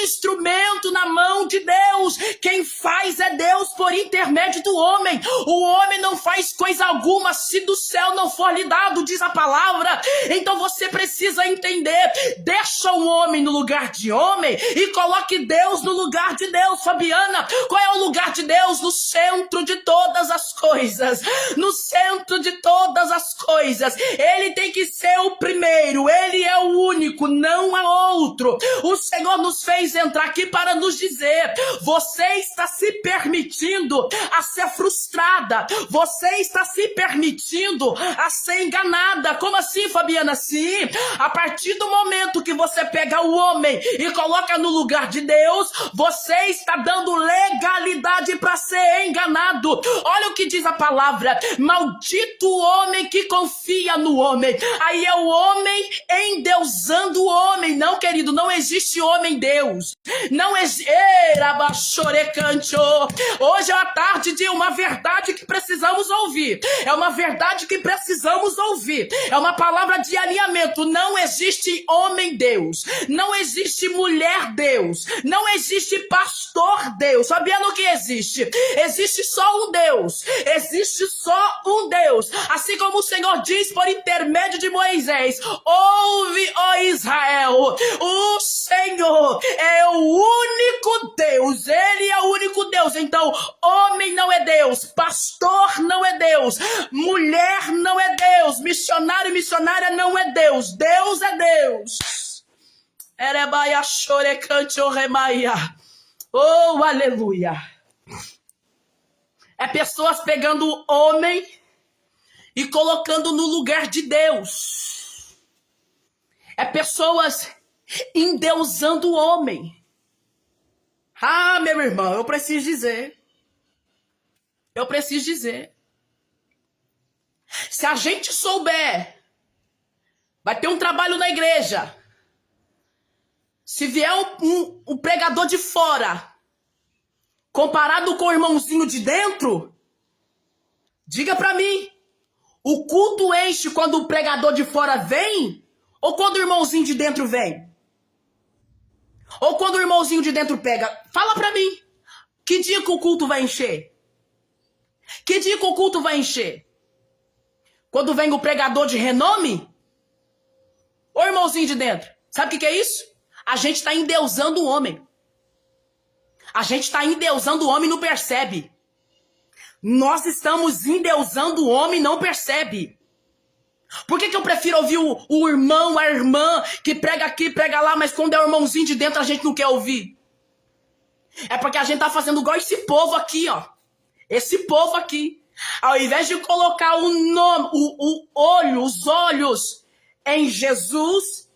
Instrumento na mão de Deus. Quem faz é Deus por intermédio do homem. O homem não faz coisa alguma se do céu não for lhe dado, diz a palavra. Então você precisa entender: deixa o homem no lugar de homem e coloque Deus no lugar de Deus. Fabiana, qual é o lugar de Deus? No centro de todas as coisas. No centro de todas as coisas. Ele tem que ser o primeiro, ele é o único, não há outro. O Senhor nos fez entrar aqui para nos dizer: você está se permitindo a ser frustrada, você está se permitindo a ser enganada. Como assim, Fabiana? Sim, a partir do momento que você pega o homem e coloca no lugar de Deus, você está dando legalidade para ser enganado. Olha o que diz a palavra: maldito o homem que confia no homem. Aí é o homem endeusando o homem. Não, querido, não existe homem Deus. Não existe. Hoje é a tarde de uma verdade que precisamos ouvir. É uma verdade que precisamos ouvir. É uma palavra de alinhamento. Não existe homem Deus. Não existe mulher Deus. Não existe pastor Deus. Sabia no que existe? Existe só um Deus. Existe só um Deus. Assim como o Senhor diz por intermédio de Moisés: ouve, ó Israel, o Senhor é o único Deus. Ele é o único Deus. Então, homem não é Deus, pastor não é Deus, mulher não é Deus, missionário e missionária não é Deus. Deus é Deus. Erebaia chore cante o remaia. Oh, aleluia. É pessoas pegando homem e colocando no lugar de Deus. É pessoas endeusando o homem. Meu irmão, eu preciso dizer. Se a gente souber, vai ter um trabalho na igreja. Se vier um pregador de fora, comparado com o irmãozinho de dentro, diga pra mim, o culto enche quando o pregador de fora vem ou quando o irmãozinho de dentro vem? Ou quando o irmãozinho de dentro pega? Fala pra mim, que dia que o culto vai encher? Que dia que o culto vai encher? Quando vem o pregador de renome? Ou irmãozinho de dentro? Sabe o que é isso? A gente está endeusando o homem. A gente está endeusando o homem e não percebe. Nós estamos endeusando o homem e não percebe. Por que eu prefiro ouvir o irmão, a irmã, que prega aqui, prega lá, mas quando é o irmãozinho de dentro a gente não quer ouvir? É porque a gente tá fazendo igual esse povo aqui, ó. Esse povo aqui. Ao invés de colocar o nome, os olhos em Jesus,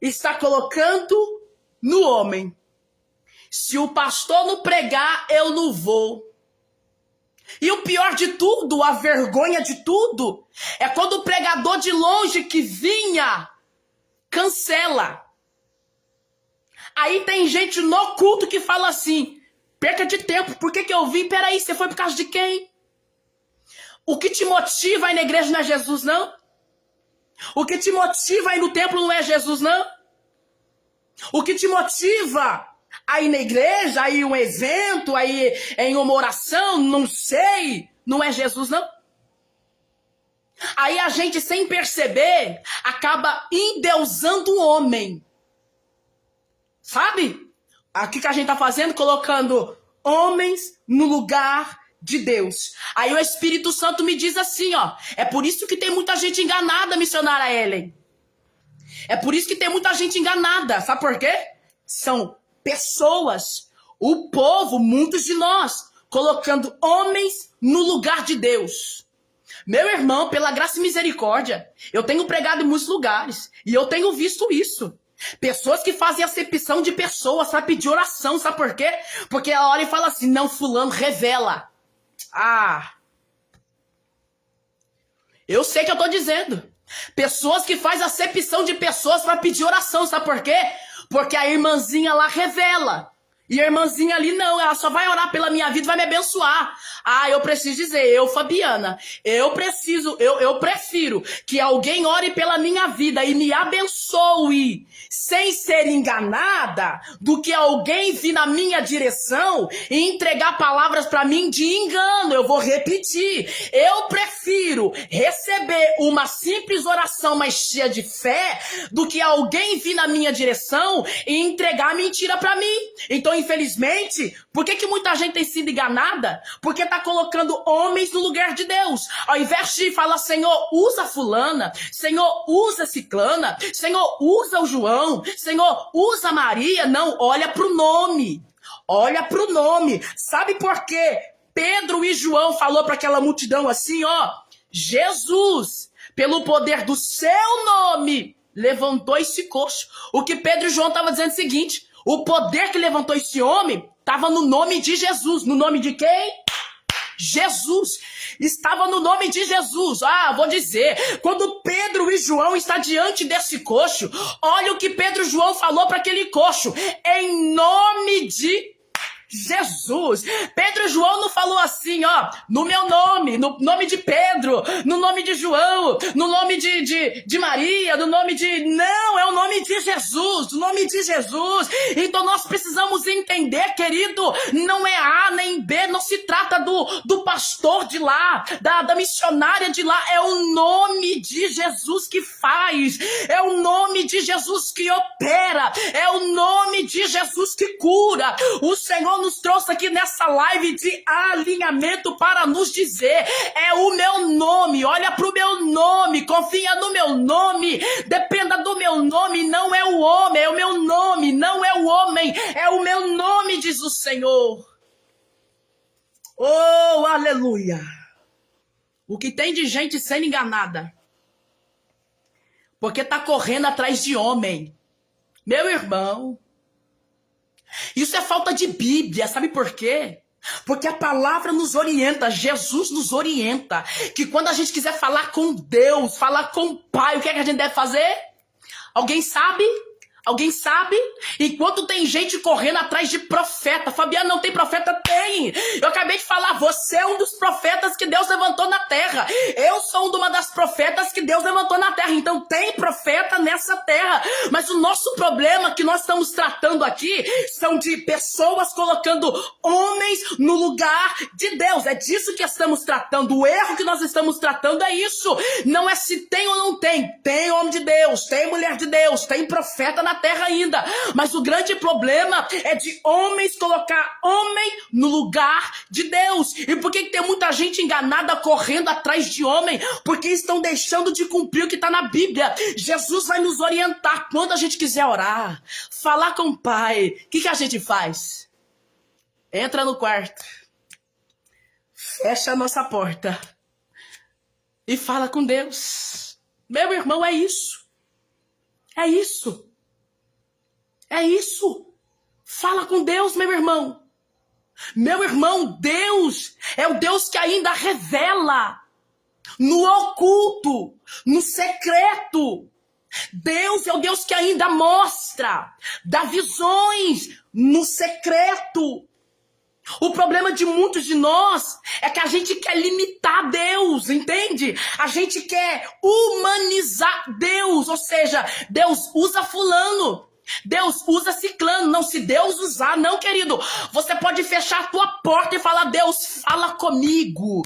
está colocando no homem. Se o pastor não pregar, eu não vou. E o pior de tudo, a vergonha de tudo, é quando o pregador de longe que vinha, cancela. Aí tem gente no culto que fala assim, perca de tempo, por que eu vim? Peraí, você foi por causa de quem? O que te motiva a ir na igreja não é Jesus, não? O que te motiva a ir no templo não é Jesus, não? O que te motiva a ir na igreja, a ir em um evento, a ir em uma oração, não sei, não é Jesus, não? Aí a gente, sem perceber, acaba endeusando o homem. Sabe? Aqui que a gente tá fazendo, colocando homens no lugar de Deus. Aí o Espírito Santo me diz assim, ó. É por isso que tem muita gente enganada, missionária Ellen. É por isso que tem muita gente enganada. Sabe por quê? São pessoas, o povo, muitos de nós, colocando homens no lugar de Deus. Meu irmão, pela graça e misericórdia, eu tenho pregado em muitos lugares e eu tenho visto isso. Pessoas que fazem acepção de pessoas para pedir oração, sabe por quê? Porque ela olha e fala assim, não, fulano, revela. Ah, eu sei que eu tô dizendo. Pessoas que fazem acepção de pessoas para pedir oração, sabe por quê? Porque a irmãzinha lá revela. E a irmãzinha ali não, ela só vai orar pela minha vida e vai me abençoar. Ah, eu preciso dizer, Fabiana, eu prefiro que alguém ore pela minha vida e me abençoe sem ser enganada do que alguém vir na minha direção e entregar palavras para mim de engano. Eu vou repetir, eu prefiro receber uma simples oração, mas cheia de fé, do que alguém vir na minha direção e entregar mentira para mim. Então, infelizmente, por que muita gente tem sido enganada? Porque tá colocando homens no lugar de Deus. Ao invés de falar, Senhor, usa fulana, Senhor, usa ciclana, Senhor, usa o João, Senhor, usa Maria. Não, olha pro nome. Olha pro nome. Sabe por quê? Pedro e João falou para aquela multidão assim, ó, Jesus, pelo poder do seu nome, levantou esse coxo. O que Pedro e João estavam dizendo é o seguinte, o poder que levantou esse homem estava no nome de Jesus. No nome de quem? Jesus. Estava no nome de Jesus. Ah, vou dizer, quando Pedro e João estão diante desse coxo, olha o que Pedro e João falou para aquele coxo. Em nome de Jesus. Pedro e João não falou assim, ó, no meu nome, no nome de Pedro, no nome de João, no nome de Maria, no nome de... Não, é o nome de Jesus, o nome de Jesus. Então nós precisamos entender, querido, não é A nem B, não se trata do pastor de lá, da missionária de lá, é o nome de Jesus que faz, é o nome de Jesus que opera, é o nome de Jesus que cura. O Senhor nos trouxe aqui nessa live de alinhamento para nos dizer, é o meu nome, olha pro meu nome, confia no meu nome, dependa do meu nome, não é o homem, é o meu nome, não é o homem, é o meu nome, diz o Senhor. Oh, aleluia! O que tem de gente sendo enganada, porque tá correndo atrás de homem, meu irmão. Isso é falta de Bíblia, sabe por quê? Porque a palavra nos orienta, Jesus nos orienta, que quando a gente quiser falar com Deus, falar com o Pai, o que é que a gente deve fazer? Alguém sabe? Alguém sabe? Enquanto tem gente correndo atrás de profeta. Fabiana, não tem profeta? Tem. Eu acabei de falar, você é um dos profetas que Deus levantou na terra. Eu sou uma das profetas que Deus levantou na terra. Então tem profeta nessa terra. Mas o nosso problema que nós estamos tratando aqui são de pessoas colocando homens no lugar de Deus. É disso que estamos tratando. O erro que nós estamos tratando é isso. Não é se tem ou não tem. Tem homem de Deus, tem mulher de Deus, tem profeta na terra ainda, mas o grande problema é de homens colocar homem no lugar de Deus. E por que tem muita gente enganada correndo atrás de homem? Porque estão deixando de cumprir o que está na Bíblia. Jesus vai nos orientar quando a gente quiser orar, falar com o Pai. O que a gente faz? Entra no quarto, fecha a nossa porta e fala com Deus. Meu irmão, é isso. É isso. É isso. Fala com Deus, meu irmão. Meu irmão, Deus é o Deus que ainda revela no oculto, no secreto. Deus é o Deus que ainda mostra, dá visões no secreto. O problema de muitos de nós é que a gente quer limitar Deus, entende? A gente quer humanizar Deus, ou seja, Deus usa fulano, Deus usa ciclano. Não, se Deus usar, não, querido. Você pode fechar a tua porta e falar, Deus, fala comigo.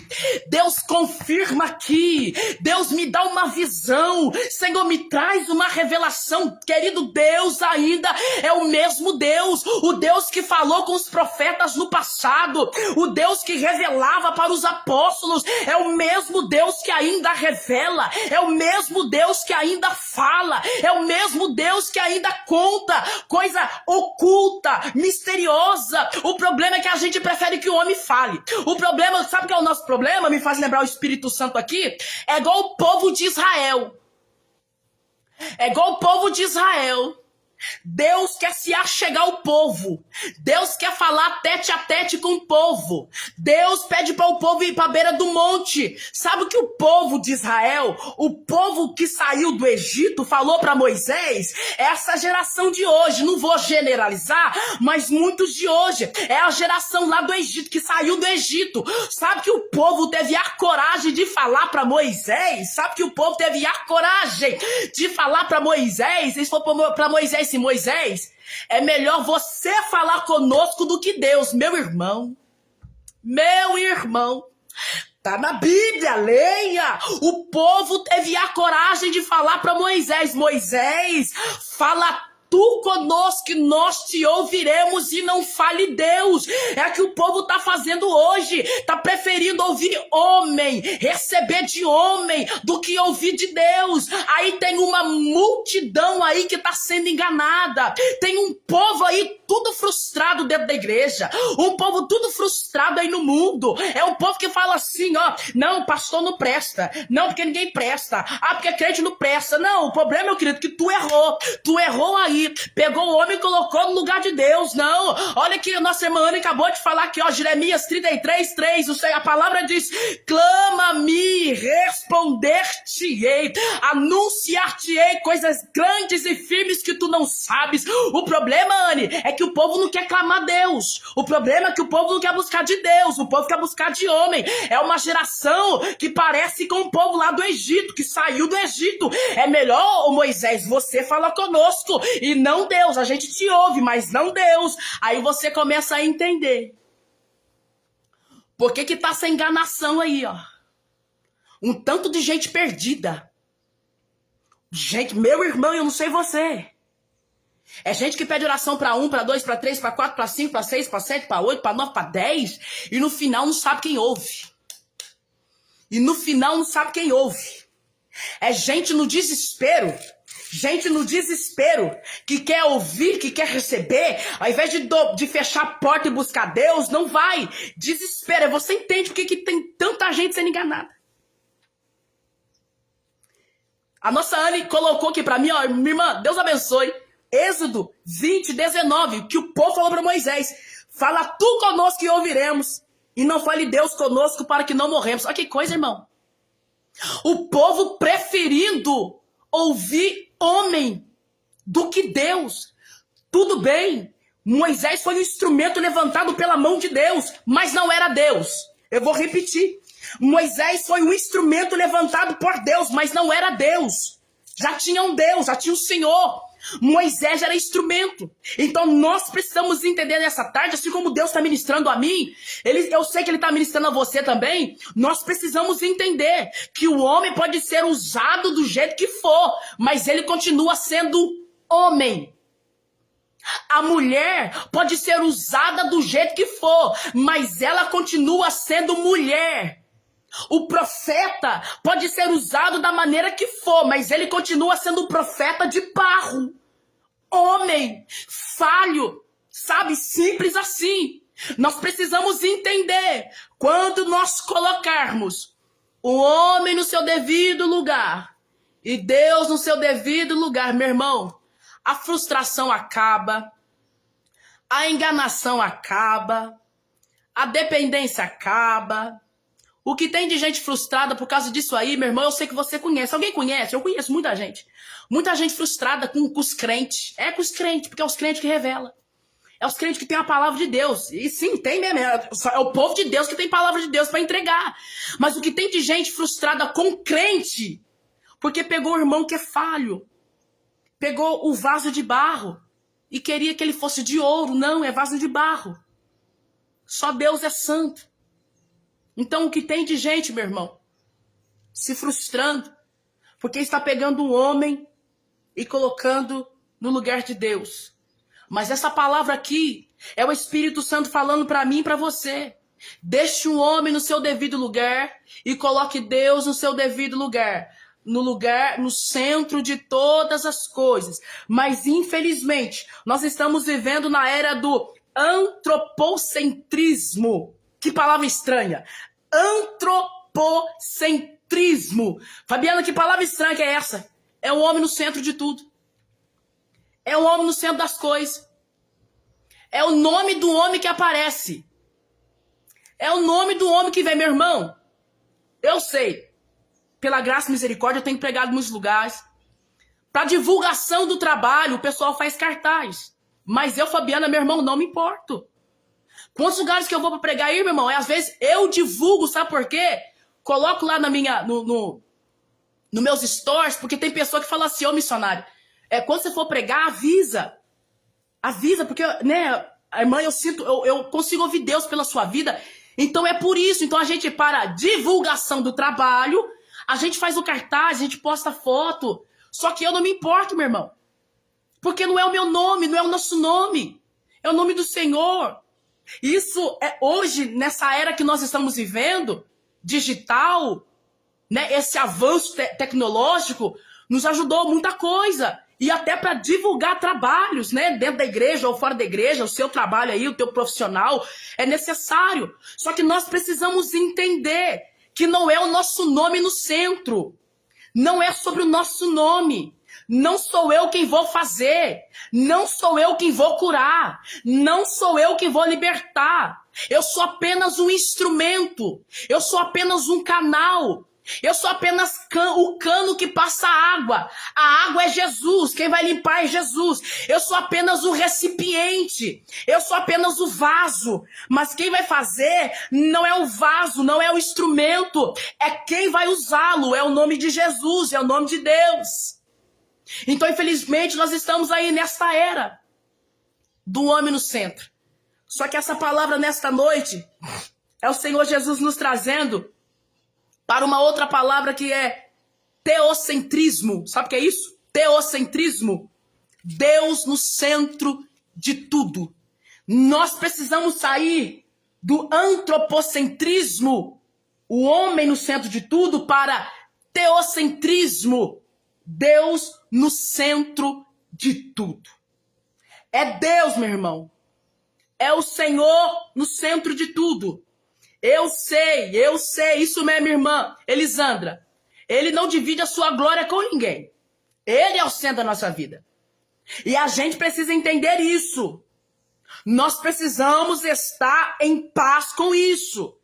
Deus, confirma aqui. Deus, me dá uma visão. Senhor, me traz uma revelação. Querido, Deus ainda é o mesmo Deus. O Deus que falou com os profetas no passado. O Deus que revelava para os apóstolos. É o mesmo Deus que ainda revela. É o mesmo Deus que ainda fala. É o mesmo Deus que ainda conta coisa oculta, misteriosa. O problema é que a gente prefere que o homem fale. O problema, sabe o que é o nosso problema? Me faz lembrar o Espírito Santo aqui. É igual o povo de Israel. É igual o povo de Israel. Deus quer se achegar ao povo. Deus quer falar tete a tete com o povo. Deus pede para o povo ir para a beira do monte. Sabe o que o povo de Israel, o povo que saiu do Egito, falou para Moisés? Essa geração de hoje, não vou generalizar, mas muitos de hoje, é a geração lá do Egito, que saiu do Egito. Sabe que o povo teve a coragem de falar para Moisés? Sabe que o povo teve a coragem de falar para Moisés? Eles falaram para Moisés: Moisés, é melhor você falar conosco do que Deus. Meu irmão, tá na Bíblia, leia. O povo teve a coragem de falar para Moisés: Moisés, fala tu conosco que nós te ouviremos, e não fale Deus. É o que o povo tá fazendo hoje, tá preferindo ouvir homem, receber de homem, do que ouvir de Deus. Aí tem uma multidão aí que tá sendo enganada, tem um povo aí tudo frustrado dentro da igreja, um povo tudo frustrado aí no mundo. É um povo que fala assim, ó, não, pastor não presta, não, porque ninguém presta, ah, porque crente não presta. Não, o problema, meu querido, que tu errou aí, pegou o homem e colocou no lugar de Deus. Não, olha que a nossa irmã Ana acabou de falar aqui, ó, Jeremias 33:3, a palavra diz: clama-me, responder-te-ei, anunciar-te-ei coisas grandes e firmes que tu não sabes. O problema, Anne, é que o povo não quer clamar a Deus. O problema é que o povo não quer buscar de Deus, o povo quer buscar de homem. É uma geração que parece com o povo lá do Egito, que saiu do Egito. É melhor, ô Moisés, você fala conosco e não Deus. A gente te ouve, mas não Deus. Aí você começa a entender por que tá essa enganação aí, ó. Um tanto de gente perdida. Gente, meu irmão, eu não sei você. É gente que pede oração para 1, para 2, para 3, para 4, para 5, para 6, para 7, para 8, para 9, para 10, e no final não sabe quem ouve. É gente no desespero. Gente no desespero, que quer ouvir, que quer receber, ao invés de fechar a porta e buscar Deus, não vai. Desespero. Você entende por que tem tanta gente sendo enganada? A nossa Anne colocou aqui para mim, ó, minha irmã, Deus abençoe. Êxodo 20:19, que o povo falou para Moisés: fala tu conosco e ouviremos, e não fale Deus conosco para que não morremos. Olha que coisa, irmão. O povo preferindo ouvir homem do que Deus. Tudo bem, Moisés foi um instrumento levantado pela mão de Deus, mas não era Deus. Eu vou repetir. Moisés foi um instrumento levantado por Deus, mas não era Deus. Já tinha um Deus, já tinha um Senhor. Moisés era instrumento. Então nós precisamos entender nessa tarde, assim como Deus está ministrando a mim, eu sei que Ele está ministrando a você também, nós precisamos entender que o homem pode ser usado do jeito que for, mas ele continua sendo homem. A mulher pode ser usada do jeito que for, mas ela continua sendo mulher. O profeta pode ser usado da maneira que for, mas ele continua sendo um profeta de barro. Homem, falho, sabe? Simples assim. Nós precisamos entender, quando nós colocarmos o homem no seu devido lugar e Deus no seu devido lugar, meu irmão, a frustração acaba, a enganação acaba, a dependência acaba. O que tem de gente frustrada por causa disso aí, meu irmão, eu sei que você conhece. Alguém conhece? Eu conheço muita gente. Muita gente frustrada com os crentes. É com os crentes, porque é os crentes que revelam. É os crentes que têm a palavra de Deus. E sim, tem mesmo. É o povo de Deus que tem palavra de Deus para entregar. Mas o que tem de gente frustrada com crente, porque pegou o irmão que é falho. Pegou o vaso de barro e queria que ele fosse de ouro. Não, é vaso de barro. Só Deus é santo. Então, o que tem de gente, meu irmão, se frustrando, porque está pegando um homem e colocando no lugar de Deus. Mas essa palavra aqui é o Espírito Santo falando para mim e para você. Deixe o homem no seu devido lugar e coloque Deus no seu devido lugar. No centro de todas as coisas. Mas, infelizmente, nós estamos vivendo na era do antropocentrismo. Que palavra estranha. Antropocentrismo. Fabiana, que palavra estranha que é essa? É o homem no centro de tudo. É o homem no centro das coisas. É o nome do homem que aparece. É o nome do homem que vem, meu irmão. Eu sei. Pela graça e misericórdia, eu tenho pregado em muitos lugares. Para divulgação do trabalho, o pessoal faz cartaz. Mas eu, Fabiana, meu irmão, não me importo. Quantos lugares que eu vou para pregar aí, meu irmão? Às vezes eu divulgo, sabe por quê? Coloco lá no meus stories, porque tem pessoa que fala assim, ô missionário, quando você for pregar, avisa. Avisa, porque, né, irmã, eu consigo ouvir Deus pela sua vida. Então é por isso. Então a gente, para a divulgação do trabalho, a gente faz o cartaz, a gente posta foto. Só que eu não me importo, meu irmão. Porque não é o meu nome, não é o nosso nome. É o nome do Senhor. Isso é hoje, nessa era que nós estamos vivendo, digital, né, esse avanço tecnológico, nos ajudou muita coisa. E até para divulgar trabalhos, né, dentro da igreja ou fora da igreja, o seu trabalho aí, o teu profissional, é necessário. Só que nós precisamos entender que não é o nosso nome no centro. Não é sobre o nosso nome. Não sou eu quem vou fazer. Não sou eu quem vou curar. Não sou eu quem vou libertar. Eu sou apenas um instrumento. Eu sou apenas um canal. Eu sou apenas o cano que passa a água. A água é Jesus. Quem vai limpar é Jesus. Eu sou apenas o recipiente. Eu sou apenas o vaso. Mas quem vai fazer não é o vaso, não é o instrumento. É quem vai usá-lo. É o nome de Jesus, é o nome de Deus. Então, infelizmente, nós estamos aí nesta era do homem no centro. Só que essa palavra nesta noite é o Senhor Jesus nos trazendo para uma outra palavra que é teocentrismo. Sabe o que é isso? Teocentrismo. Deus no centro de tudo. Nós precisamos sair do antropocentrismo, o homem no centro de tudo, para teocentrismo. Deus no centro de tudo. É Deus, meu irmão. É o Senhor no centro de tudo. Eu sei, isso mesmo, irmã Elisandra. Ele não divide a sua glória com ninguém. Ele é o centro da nossa vida. E a gente precisa entender isso. Nós precisamos estar em paz com isso.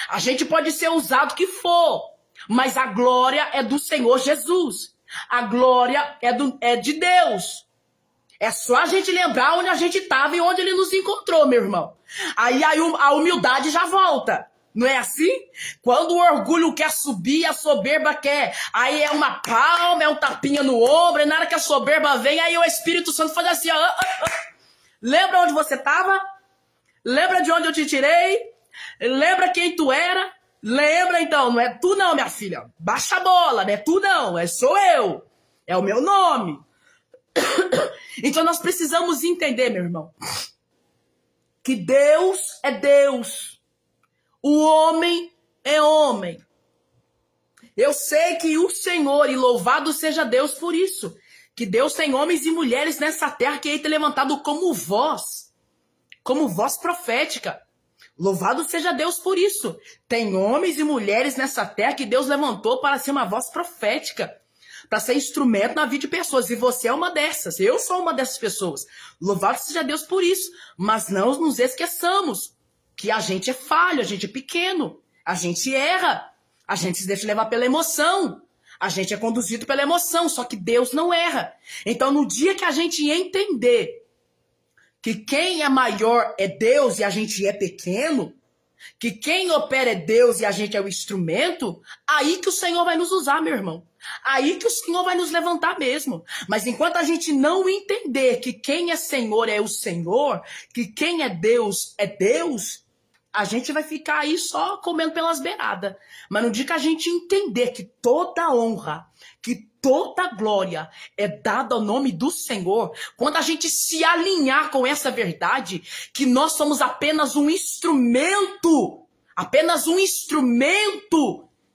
A gente pode ser usado o que for, mas a glória é do Senhor Jesus. A glória é de Deus. É só a gente lembrar onde a gente estava e onde ele nos encontrou, meu irmão. Aí a humildade já volta. Não é assim? Quando o orgulho quer subir, a soberba quer. Aí é uma palma, é um tapinha no ombro, e na hora que a soberba vem, aí o Espírito Santo faz assim, ó. Lembra onde você estava? Lembra de onde eu te tirei? Lembra quem tu era? Lembra então, não é tu não, minha filha. Baixa a bola, não é tu não, sou eu. É o meu nome. Então nós precisamos entender, meu irmão, que Deus é Deus. O homem é homem. Eu sei que o Senhor, e louvado seja Deus por isso, que Deus tem homens e mulheres nessa terra que ele tem levantado como voz profética. Louvado seja Deus por isso. Tem homens e mulheres nessa terra que Deus levantou para ser uma voz profética, para ser instrumento na vida de pessoas. E você é uma dessas. Eu sou uma dessas pessoas. Louvado seja Deus por isso. Mas não nos esqueçamos que a gente é falho, a gente é pequeno, a gente erra, a gente se deixa levar pela emoção, a gente é conduzido pela emoção, só que Deus não erra. Então, no dia que a gente entender que quem é maior é Deus e a gente é pequeno, que quem opera é Deus e a gente é o instrumento, aí que o Senhor vai nos usar, meu irmão. Aí que o Senhor vai nos levantar mesmo. Mas enquanto a gente não entender que quem é Senhor é o Senhor, que quem é Deus, a gente vai ficar aí só comendo pelas beiradas. Mas no dia que a gente entender que toda honra, que toda glória é dada ao nome do Senhor, quando a gente se alinhar com essa verdade, que nós somos apenas um instrumento,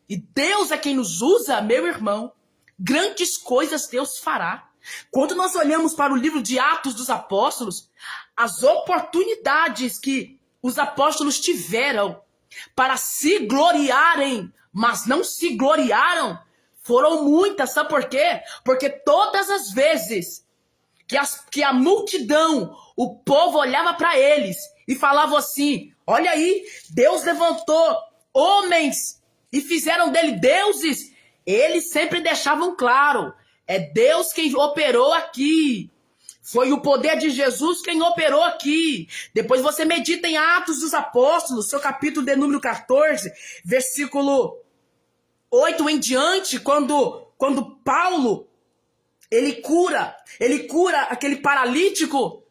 e Deus é quem nos usa, meu irmão, grandes coisas Deus fará. Quando nós olhamos para o livro de Atos dos Apóstolos, as oportunidades que os apóstolos tiveram para se gloriarem, mas não se gloriaram, foram muitas, sabe por quê? Porque todas as vezes que a multidão, o povo olhava para eles e falava assim, olha aí, Deus levantou homens e fizeram dele deuses, eles sempre deixavam claro, é Deus quem operou aqui. Foi o poder de Jesus quem operou aqui. Depois você medita em Atos dos Apóstolos, seu capítulo de número 14, versículo 8 em diante, quando Paulo, ele cura aquele paralítico,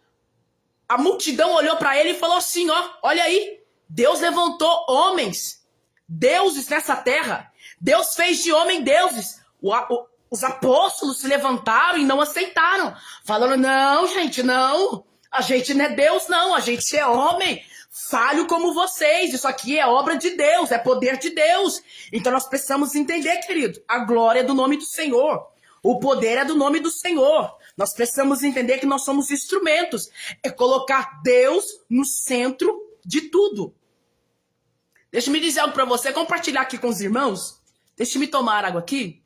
a multidão olhou para ele e falou assim, ó, olha aí, Deus levantou homens, deuses nessa terra. Deus fez de homem deuses. Os apóstolos se levantaram e não aceitaram. Falando, não, gente, não. A gente não é Deus, não. A gente é homem. Falho como vocês. Isso aqui é obra de Deus, é poder de Deus. Então nós precisamos entender, querido, a glória é do nome do Senhor. O poder é do nome do Senhor. Nós precisamos entender que nós somos instrumentos. É colocar Deus no centro de tudo. Deixa eu me dizer algo para você, compartilhar aqui com os irmãos. Deixa eu tomar água aqui.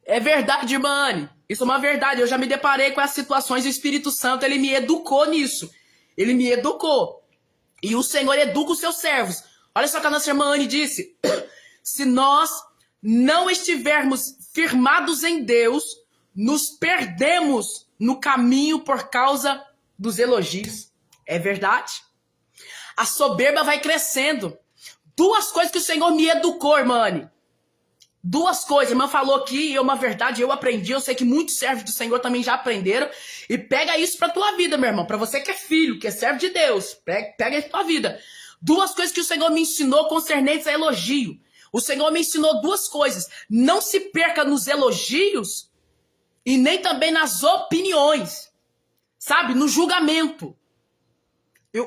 É verdade, irmã. Isso é uma verdade. Eu já me deparei com as situações do Espírito Santo. Ele me educou nisso. Ele me educou. E o Senhor educa os seus servos. Olha só o que a nossa irmã Anne disse. Se nós não estivermos firmados em Deus, nos perdemos no caminho por causa dos elogios. É verdade. A soberba vai crescendo. Duas coisas que o Senhor me educou, irmã Anne. Duas coisas, a irmã falou aqui, e é uma verdade, eu aprendi, eu sei que muitos servos do Senhor também já aprenderam, e pega isso pra tua vida, meu irmão, pra você que é filho, que é servo de Deus, pega isso pra tua vida. Duas coisas que o Senhor me ensinou concernentes a elogio. O Senhor me ensinou duas coisas, não se perca nos elogios, e nem também nas opiniões, sabe, no julgamento.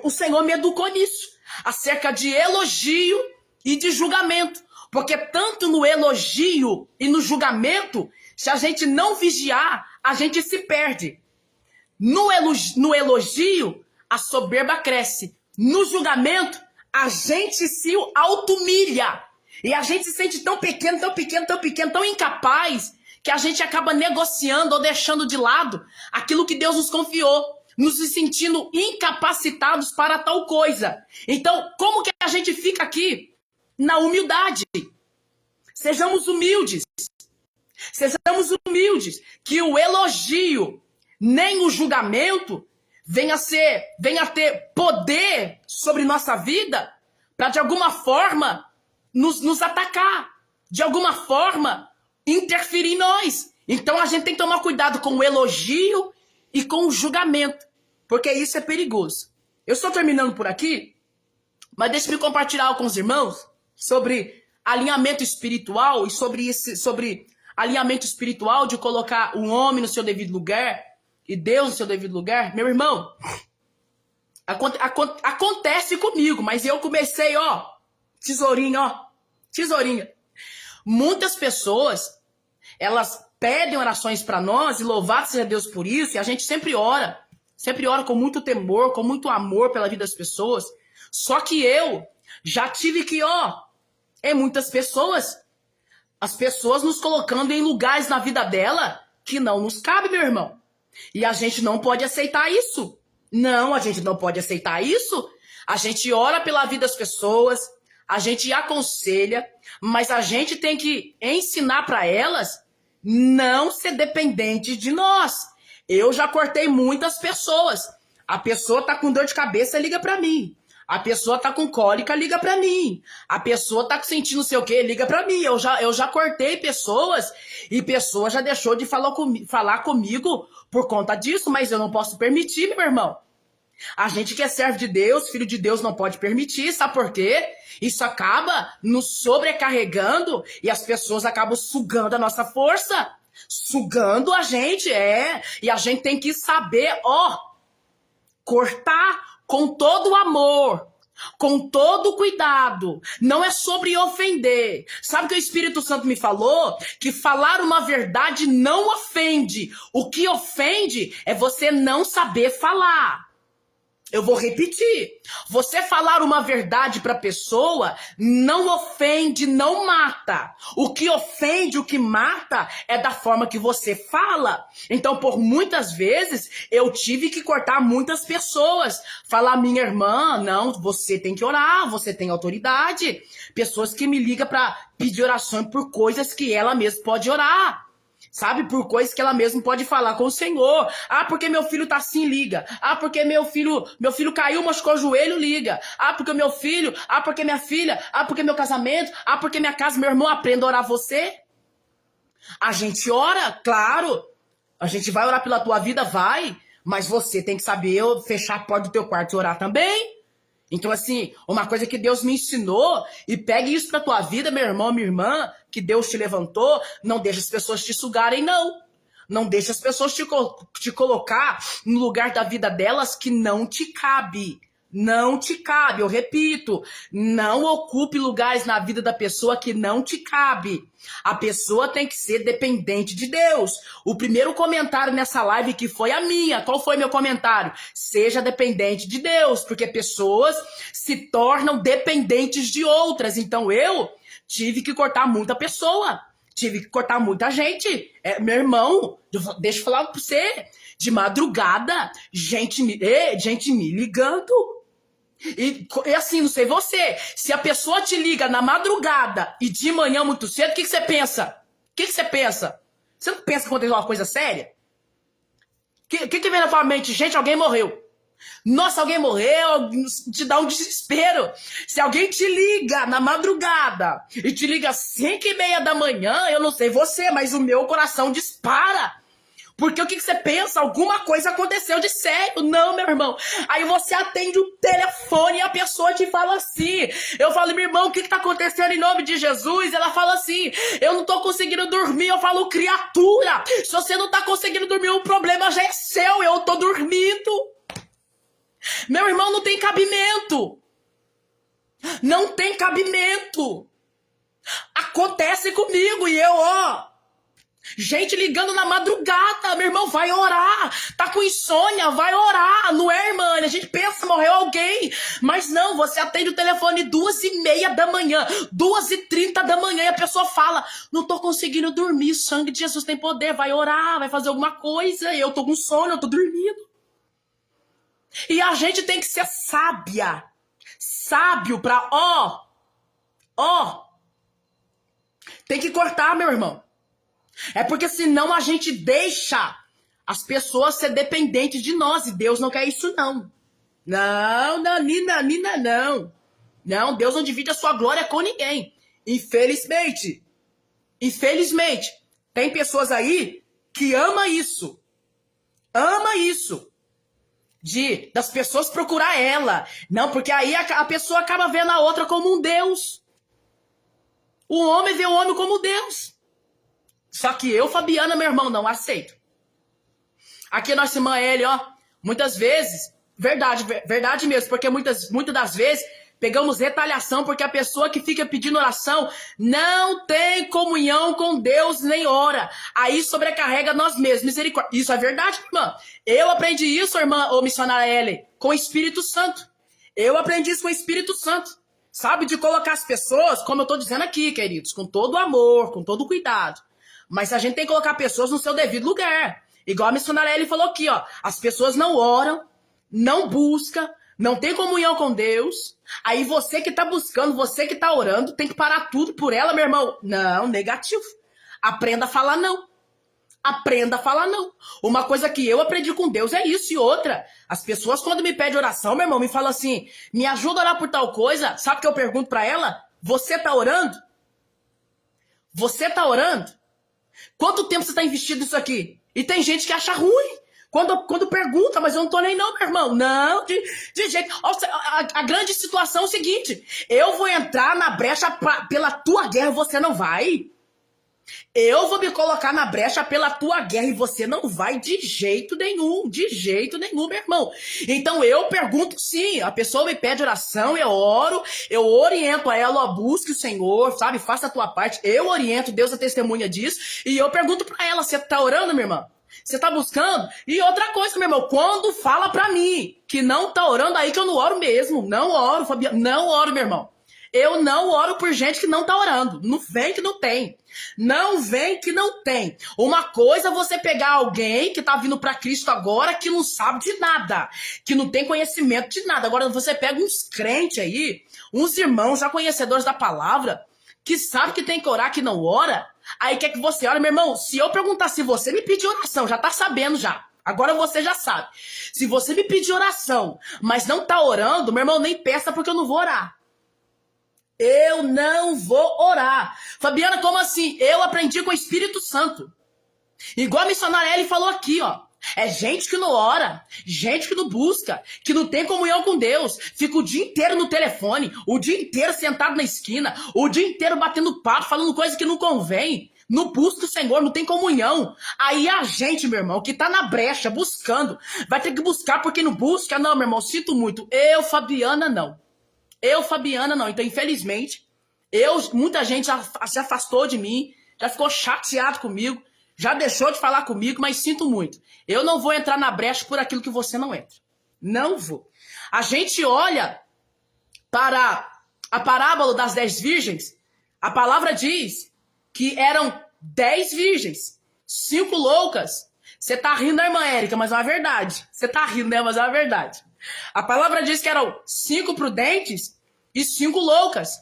O Senhor me educou nisso, acerca de elogio e de julgamento. Porque tanto no elogio e no julgamento, se a gente não vigiar, a gente se perde. No elogio, a soberba cresce. No julgamento, a gente se auto-humilha. E a gente se sente tão pequeno, tão incapaz, que a gente acaba negociando ou deixando de lado aquilo que Deus nos confiou, nos sentindo incapacitados para tal coisa. Então, como que a gente fica aqui? Na humildade. Sejamos humildes. Sejamos humildes, que o elogio, nem o julgamento, venha a ter poder sobre nossa vida para, de alguma forma, nos atacar, de alguma forma, interferir em nós. Então, a gente tem que tomar cuidado com o elogio e com o julgamento, porque isso é perigoso. Eu estou terminando por aqui, mas deixe-me compartilhar com os irmãos sobre alinhamento espiritual e sobre alinhamento espiritual de colocar o homem no seu devido lugar e Deus no seu devido lugar. Meu irmão, acontece comigo, mas eu comecei, tesourinha. Muitas pessoas, elas pedem orações para nós, e louvado seja Deus por isso, e a gente sempre ora com muito temor, com muito amor pela vida das pessoas. Só que eu já tive que, em muitas pessoas, as pessoas nos colocando em lugares na vida dela que não nos cabe, meu irmão. E a gente não pode aceitar isso. Não, a gente não pode aceitar isso. A gente ora pela vida das pessoas, a gente aconselha, mas a gente tem que ensinar para elas não ser dependente de nós. Eu já cortei muitas pessoas. A pessoa tá com dor de cabeça, liga para mim. A pessoa tá com cólica, liga pra mim. A pessoa tá sentindo não sei o quê, liga pra mim. Eu já cortei pessoas e pessoa já deixou de falar comigo por conta disso, mas eu não posso permitir, meu irmão. A gente que é servo de Deus, filho de Deus, não pode permitir, sabe por quê? Isso acaba nos sobrecarregando e as pessoas acabam sugando a nossa força. Sugando a gente, E a gente tem que saber, cortar com todo o amor, com todo o cuidado. Não é sobre ofender. Sabe o que o Espírito Santo me falou? Que falar uma verdade não ofende. O que ofende é você não saber falar. Eu vou repetir. Você falar uma verdade para a pessoa não ofende, não mata. O que ofende, o que mata é da forma que você fala. Então, por muitas vezes, eu tive que cortar muitas pessoas. Falar, minha irmã, não, você tem que orar, você tem autoridade. Pessoas que me ligam para pedir oração por coisas que ela mesma pode orar. Sabe, por coisas que ela mesma pode falar com o Senhor. Ah, porque meu filho tá assim, liga. Ah, porque meu filho caiu, machucou o joelho, liga. Ah, porque meu filho, porque minha filha, porque meu casamento, porque minha casa, meu irmão, aprenda a orar você. A gente ora, claro. A gente vai orar pela tua vida, vai. Mas você tem que saber fechar a porta do teu quarto e orar também. Então, assim, uma coisa que Deus me ensinou, e pegue isso pra tua vida, meu irmão, minha irmã, que Deus te levantou, não deixe as pessoas te sugarem, não. Não deixe as pessoas te colocar no lugar da vida delas que não te cabe. Não te cabe, eu repito, não ocupe lugares na vida da pessoa que não te cabe. A pessoa tem que ser dependente de Deus. O primeiro comentário nessa live que foi a minha, qual foi meu comentário? Seja dependente de Deus, porque pessoas se tornam dependentes de outras. Então eu tive que cortar muita pessoa, tive que cortar muita gente. Meu irmão, deixa eu falar pra você, de madrugada, gente me ligando. E assim, não sei você, se a pessoa te liga na madrugada e de manhã muito cedo, o que você pensa? O que você pensa? Você não pensa que aconteceu uma coisa séria? O que vem na sua mente? Gente, alguém morreu. Nossa, alguém morreu, te dá um desespero. Se alguém te liga na madrugada e te liga às 5:30 da manhã, eu não sei você, mas o meu coração dispara. Porque o que você pensa? Alguma coisa aconteceu de sério. Não, meu irmão. Aí você atende o telefone e a pessoa te fala assim. Eu falo, meu irmão, o que tá acontecendo em nome de Jesus? Ela fala assim, eu não tô conseguindo dormir. Eu falo, criatura, se você não tá conseguindo dormir, o problema já é seu. Eu tô dormindo. Meu irmão, não tem cabimento. Não tem cabimento. Acontece comigo e eu, gente ligando na madrugada, meu irmão, vai orar. Tá com insônia, vai orar. Não é, irmã? A gente pensa, morreu alguém. Mas não, você atende o telefone 2:30 da manhã, 2:30 da manhã, e a pessoa fala, não tô conseguindo dormir, o sangue de Jesus tem poder, vai orar, vai fazer alguma coisa. E eu tô com sono, eu tô dormindo. E a gente tem que ser sábia. Sábio pra, tem que cortar, meu irmão. É porque senão a gente deixa as pessoas ser dependentes de nós. E Deus não quer isso, não. Não, Nina, não. Não, Deus não divide a sua glória com ninguém. Infelizmente. Tem pessoas aí que ama isso. Das pessoas procurar ela. Não, porque aí a pessoa acaba vendo a outra como um Deus. O homem vê o homem como Deus. Só que eu, Fabiana, meu irmão, não aceito. Aqui nossa irmã Eli, ó, muitas vezes, verdade mesmo, porque muitas das vezes pegamos retaliação porque a pessoa que fica pedindo oração não tem comunhão com Deus nem ora. Aí sobrecarrega nós mesmos. Misericórdia. Isso é verdade, irmã. Eu aprendi isso, irmã, ou missionária Eli, com o Espírito Santo. Eu aprendi isso com o Espírito Santo. Sabe, de colocar as pessoas, como eu tô dizendo aqui, queridos, com todo amor, com todo cuidado. Mas a gente tem que colocar pessoas no seu devido lugar. Igual a missionária Eli falou aqui, ó. As pessoas não oram, não buscam, não tem comunhão com Deus. Aí você que tá buscando, você que tá orando, tem que parar tudo por ela, meu irmão. Não, negativo. Aprenda a falar não. Uma coisa que eu aprendi com Deus é isso. E outra, as pessoas quando me pedem oração, meu irmão, me falam assim, me ajuda a orar por tal coisa. Sabe o que eu pergunto pra ela? Você tá orando? Quanto tempo você tá investindo nisso aqui? E tem gente que acha ruim. Quando pergunta, mas eu não tô nem não, meu irmão. Não, de jeito. A grande situação é o seguinte. Eu vou entrar na brecha pela tua guerra, você não vai. Eu vou me colocar na brecha pela tua guerra e você não vai de jeito nenhum, meu irmão. Então eu pergunto sim, a pessoa me pede oração, eu oro, eu oriento a ela, ó, busque o Senhor, sabe, faça a tua parte, eu oriento, Deus é testemunha disso, e eu pergunto pra ela, você tá orando, minha irmã? Você tá buscando? E outra coisa, meu irmão, quando fala pra mim que não tá orando, aí que eu não oro mesmo, não oro, Fabiana, não oro, meu irmão. Eu não oro por gente que não tá orando. Não vem que não tem. Não vem que não tem. Uma coisa é você pegar alguém que tá vindo pra Cristo agora que não sabe de nada. Que não tem conhecimento de nada. Agora você pega uns crentes aí, uns irmãos já conhecedores da palavra, que sabe que tem que orar, que não ora. Aí quer que você ore, meu irmão. Se eu perguntar se você me pedir oração, já tá sabendo já. Agora você já sabe. Se você me pedir oração, mas não tá orando, meu irmão, nem peça porque eu não vou orar. Eu não vou orar. Fabiana, como assim? Eu aprendi com o Espírito Santo. Igual a missionária Eli falou aqui, ó. É gente que não ora, gente que não busca, que não tem comunhão com Deus, fica o dia inteiro no telefone, o dia inteiro sentado na esquina, o dia inteiro batendo papo, falando coisa que não convém, não busca o Senhor, não tem comunhão. Aí a gente, meu irmão, que tá na brecha buscando, vai ter que buscar porque não busca? Não, meu irmão, sinto muito. Eu, Fabiana, não. Então, infelizmente, muita gente já se afastou de mim, já ficou chateado comigo, já deixou de falar comigo, mas sinto muito. Eu não vou entrar na brecha por aquilo que você não entra. Não vou. A gente olha para a parábola das 10 virgens, a palavra diz que eram 10 virgens, 5 loucas. Você tá rindo, irmã Érica, mas é uma verdade. Você tá rindo, né? Mas é uma verdade. A palavra diz que eram 5 prudentes e 5 loucas.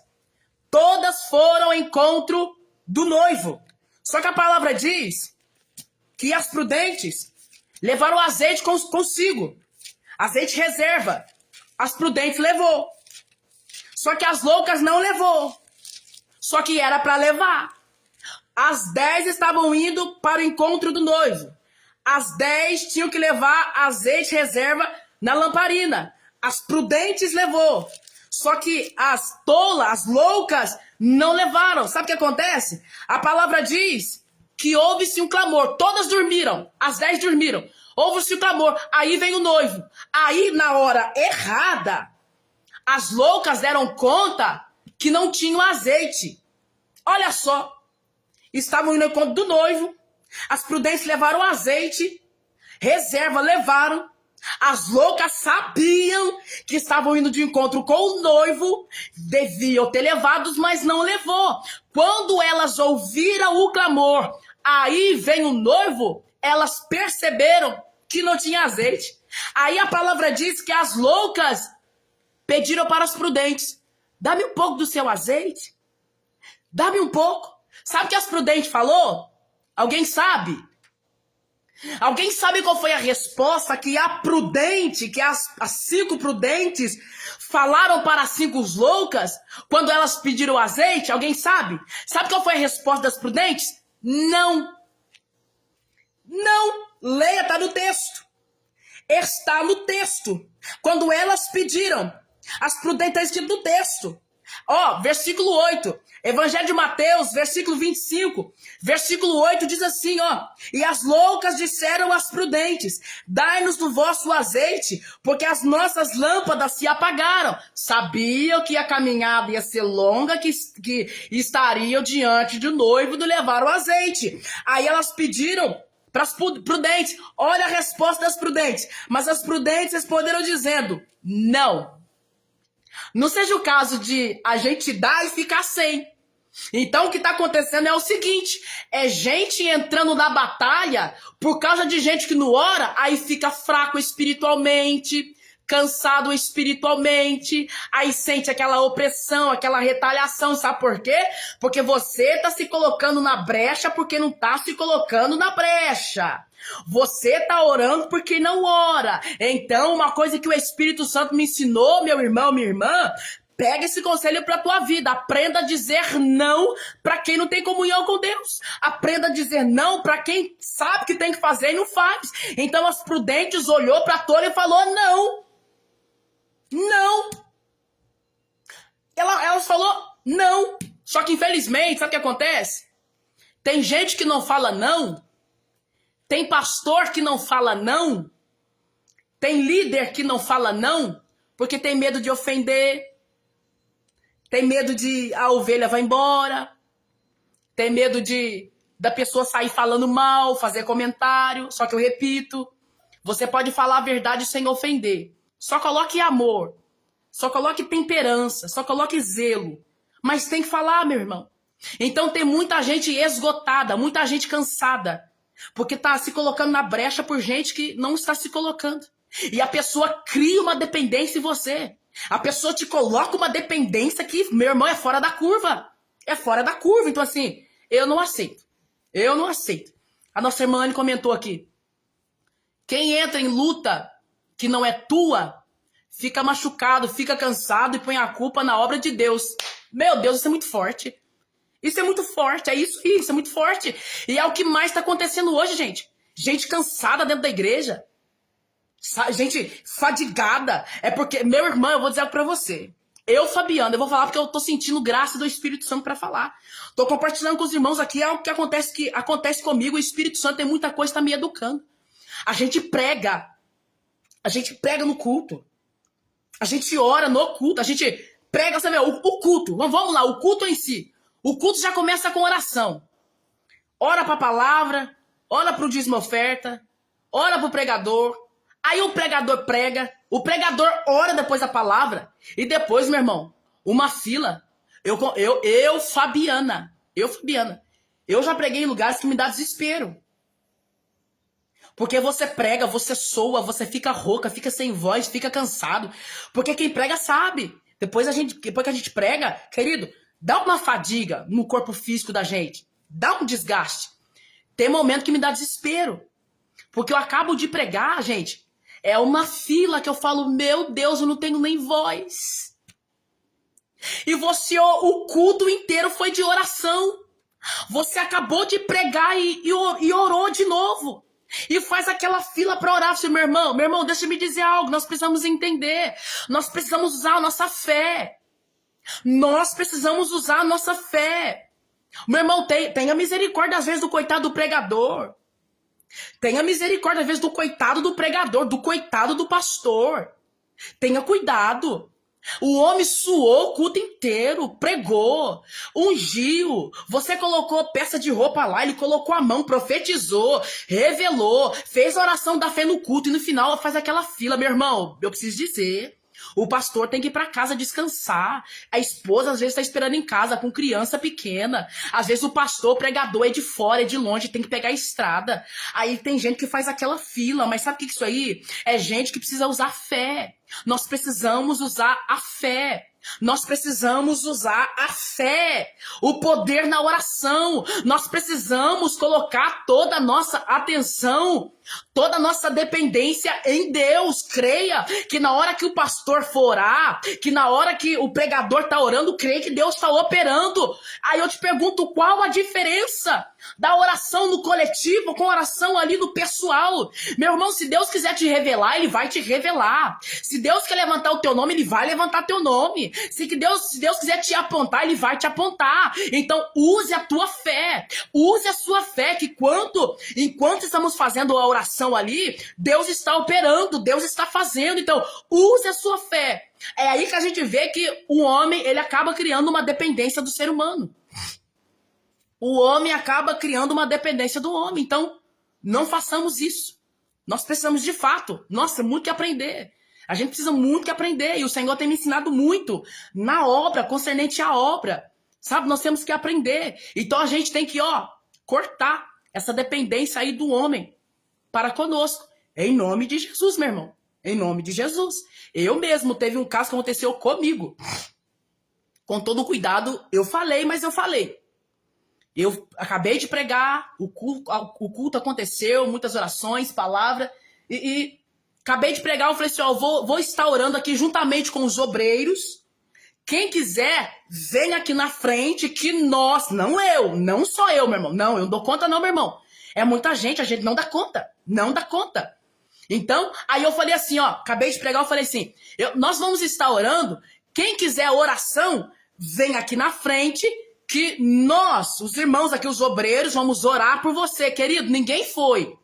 Todas foram ao encontro do noivo. Só que a palavra diz que as prudentes levaram azeite consigo. Azeite reserva. As prudentes levou. Só que as loucas não levou. Só que era para levar. As 10 estavam indo para o encontro do noivo. As 10 tinham que levar azeite reserva na lamparina. As prudentes levou. Só que as tolas, as loucas, não levaram. Sabe o que acontece? A palavra diz que houve-se um clamor. Todas dormiram. As 10 dormiram. Houve-se um clamor. Aí vem o noivo. Aí, na hora errada, as loucas deram conta que não tinham azeite. Olha só. Estavam indo ao encontro do noivo. As prudentes levaram azeite. Reserva levaram. As loucas sabiam que estavam indo de encontro com o noivo, deviam ter levados, mas não levou. Quando elas ouviram o clamor, aí vem o noivo, elas perceberam que não tinha azeite. Aí a palavra diz que as loucas pediram para as prudentes, dá-me um pouco do seu azeite, dá-me um pouco. Sabe o que as prudentes falou? Alguém sabe? Alguém sabe qual foi a resposta que a prudente, que as 5 prudentes falaram para as 5 loucas quando elas pediram azeite? Alguém sabe? Sabe qual foi a resposta das prudentes? Não. Não. Leia, está no texto. Está no texto. Quando elas pediram, as prudentes está escrito no texto. Ó, versículo 8, Evangelho de Mateus, versículo 25, versículo 8 diz assim, ó: e as loucas disseram às prudentes, dai-nos do vosso azeite, porque as nossas lâmpadas se apagaram. Sabiam que a caminhada ia ser longa, que estariam diante do noivo de levar o azeite. Aí elas pediram para as prudentes, olha a resposta das prudentes, mas as prudentes responderam dizendo, não. Não seja o caso de a gente dar e ficar sem. Então o que está acontecendo é o seguinte, é gente entrando na batalha por causa de gente que não ora, aí fica fraco espiritualmente, cansado espiritualmente, aí sente aquela opressão, aquela retaliação, sabe por quê? Porque você está se colocando na brecha porque não está se colocando na brecha. Você tá orando porque não ora. Então, uma coisa que o Espírito Santo me ensinou, meu irmão, minha irmã, pega esse conselho pra tua vida. Aprenda a dizer não pra quem não tem comunhão com Deus. Aprenda a dizer não pra quem sabe que tem que fazer e não faz. Então, as prudentes olhou pra tola e falou não. Não. Ela falou não. Só que, infelizmente, sabe o que acontece? Tem gente que não fala não. Tem pastor que não fala não, tem líder que não fala não, porque tem medo de ofender, tem medo de a ovelha vai embora, tem medo da pessoa sair falando mal, fazer comentário. Só que eu repito, você pode falar a verdade sem ofender. Só coloque amor, só coloque temperança, só coloque zelo. Mas tem que falar, meu irmão. Então tem muita gente esgotada, muita gente cansada, porque está se colocando na brecha por gente que não está se colocando. E a pessoa cria uma dependência em você. A pessoa te coloca uma dependência que, meu irmão, é fora da curva. É fora da curva. Então, assim, eu não aceito. Eu não aceito. A nossa irmã Anne comentou aqui. Quem entra em luta que não é tua, fica machucado, fica cansado e põe a culpa na obra de Deus. Meu Deus, isso é muito forte. Isso é muito forte, é isso é muito forte. E é o que mais está acontecendo hoje, gente. Gente cansada dentro da igreja. Gente fadigada. É porque, meu irmão, eu vou dizer algo pra você. Eu, Fabiana, eu vou falar porque eu tô sentindo graça do Espírito Santo pra falar. Tô compartilhando com os irmãos aqui algo que acontece comigo. O Espírito Santo tem muita coisa que tá me educando. A gente prega. A gente prega no culto. A gente ora no culto. A gente prega, você vê, o culto. Vamos lá, o culto em si. O culto já começa com oração. Ora para a palavra, ora para o dízimo oferta, ora para o pregador. Aí o pregador prega, o pregador ora depois da palavra. E depois, meu irmão, uma fila. Fabiana, eu já preguei em lugares que me dá desespero. Porque você prega, você soa, você fica rouca, fica sem voz, fica cansado. Porque quem prega sabe. Depois que a gente prega, querido, dá uma fadiga no corpo físico da gente. Dá um desgaste. Tem momento que me dá desespero. Porque eu acabo de pregar, gente. É uma fila que eu falo, meu Deus, eu não tenho nem voz. E você, o culto inteiro foi de oração. Você acabou de pregar e orou de novo. E faz aquela fila para orar. Meu irmão, deixa eu me dizer algo. Nós precisamos entender. Nós precisamos usar a nossa fé. Nós precisamos usar a nossa fé. Meu irmão, tenha misericórdia às vezes do coitado do pregador. Tenha misericórdia às vezes do coitado do pregador, do coitado do pastor. Tenha cuidado. O homem suou o culto inteiro, pregou, ungiu. Você colocou peça de roupa lá, ele colocou a mão, profetizou, revelou, fez a oração da fé no culto e no final faz aquela fila. Meu irmão, eu preciso dizer, o pastor tem que ir para casa descansar. A esposa às vezes está esperando em casa com criança pequena. Às vezes o pastor, o pregador é de fora, é de longe, tem que pegar a estrada. Aí tem gente que faz aquela fila, mas sabe o que isso aí? É gente que precisa usar fé. Nós precisamos usar a fé. Nós precisamos usar a fé, o poder na oração. Nós precisamos colocar toda a nossa atenção, toda a nossa dependência em Deus. Creia que na hora que o pastor for orar, que na hora que o pregador está orando, creia que Deus está operando. Aí eu te pergunto, qual a diferença da oração no coletivo com a oração ali no pessoal? Meu irmão, se Deus quiser te revelar, Ele vai te revelar. Se Deus quer levantar o teu nome, Ele vai levantar teu nome. Se Deus quiser te apontar, Ele vai te apontar. Então, use a tua fé. Use a sua fé, que enquanto estamos fazendo a oração ali, Deus está operando, Deus está fazendo. Então, use a sua fé. É aí que a gente vê que o homem, ele acaba criando uma dependência do ser humano. O homem acaba criando uma dependência do homem. Então, não façamos isso. Nós precisamos de fato. Nossa, muito que aprender. A gente precisa muito que aprender. E o Senhor tem me ensinado muito na obra, concernente à obra. Sabe, nós temos que aprender. Então a gente tem que, cortar essa dependência aí do homem para conosco. Em nome de Jesus, meu irmão. Em nome de Jesus. Eu mesmo, teve um caso que aconteceu comigo. Com todo cuidado, eu falei, mas eu falei. Eu acabei de pregar, o culto aconteceu, muitas orações, palavra, e acabei de pregar, eu falei assim, vou estar orando aqui juntamente com os obreiros. Quem quiser, vem aqui na frente que nós, não só eu, meu irmão. Não, eu não dou conta não, meu irmão. É muita gente, a gente não dá conta. Não dá conta. Então, aí eu falei assim, acabei de pregar, eu falei assim, nós vamos estar orando, quem quiser oração, vem aqui na frente que nós, os irmãos aqui, os obreiros, vamos orar por você, querido. Ninguém foi.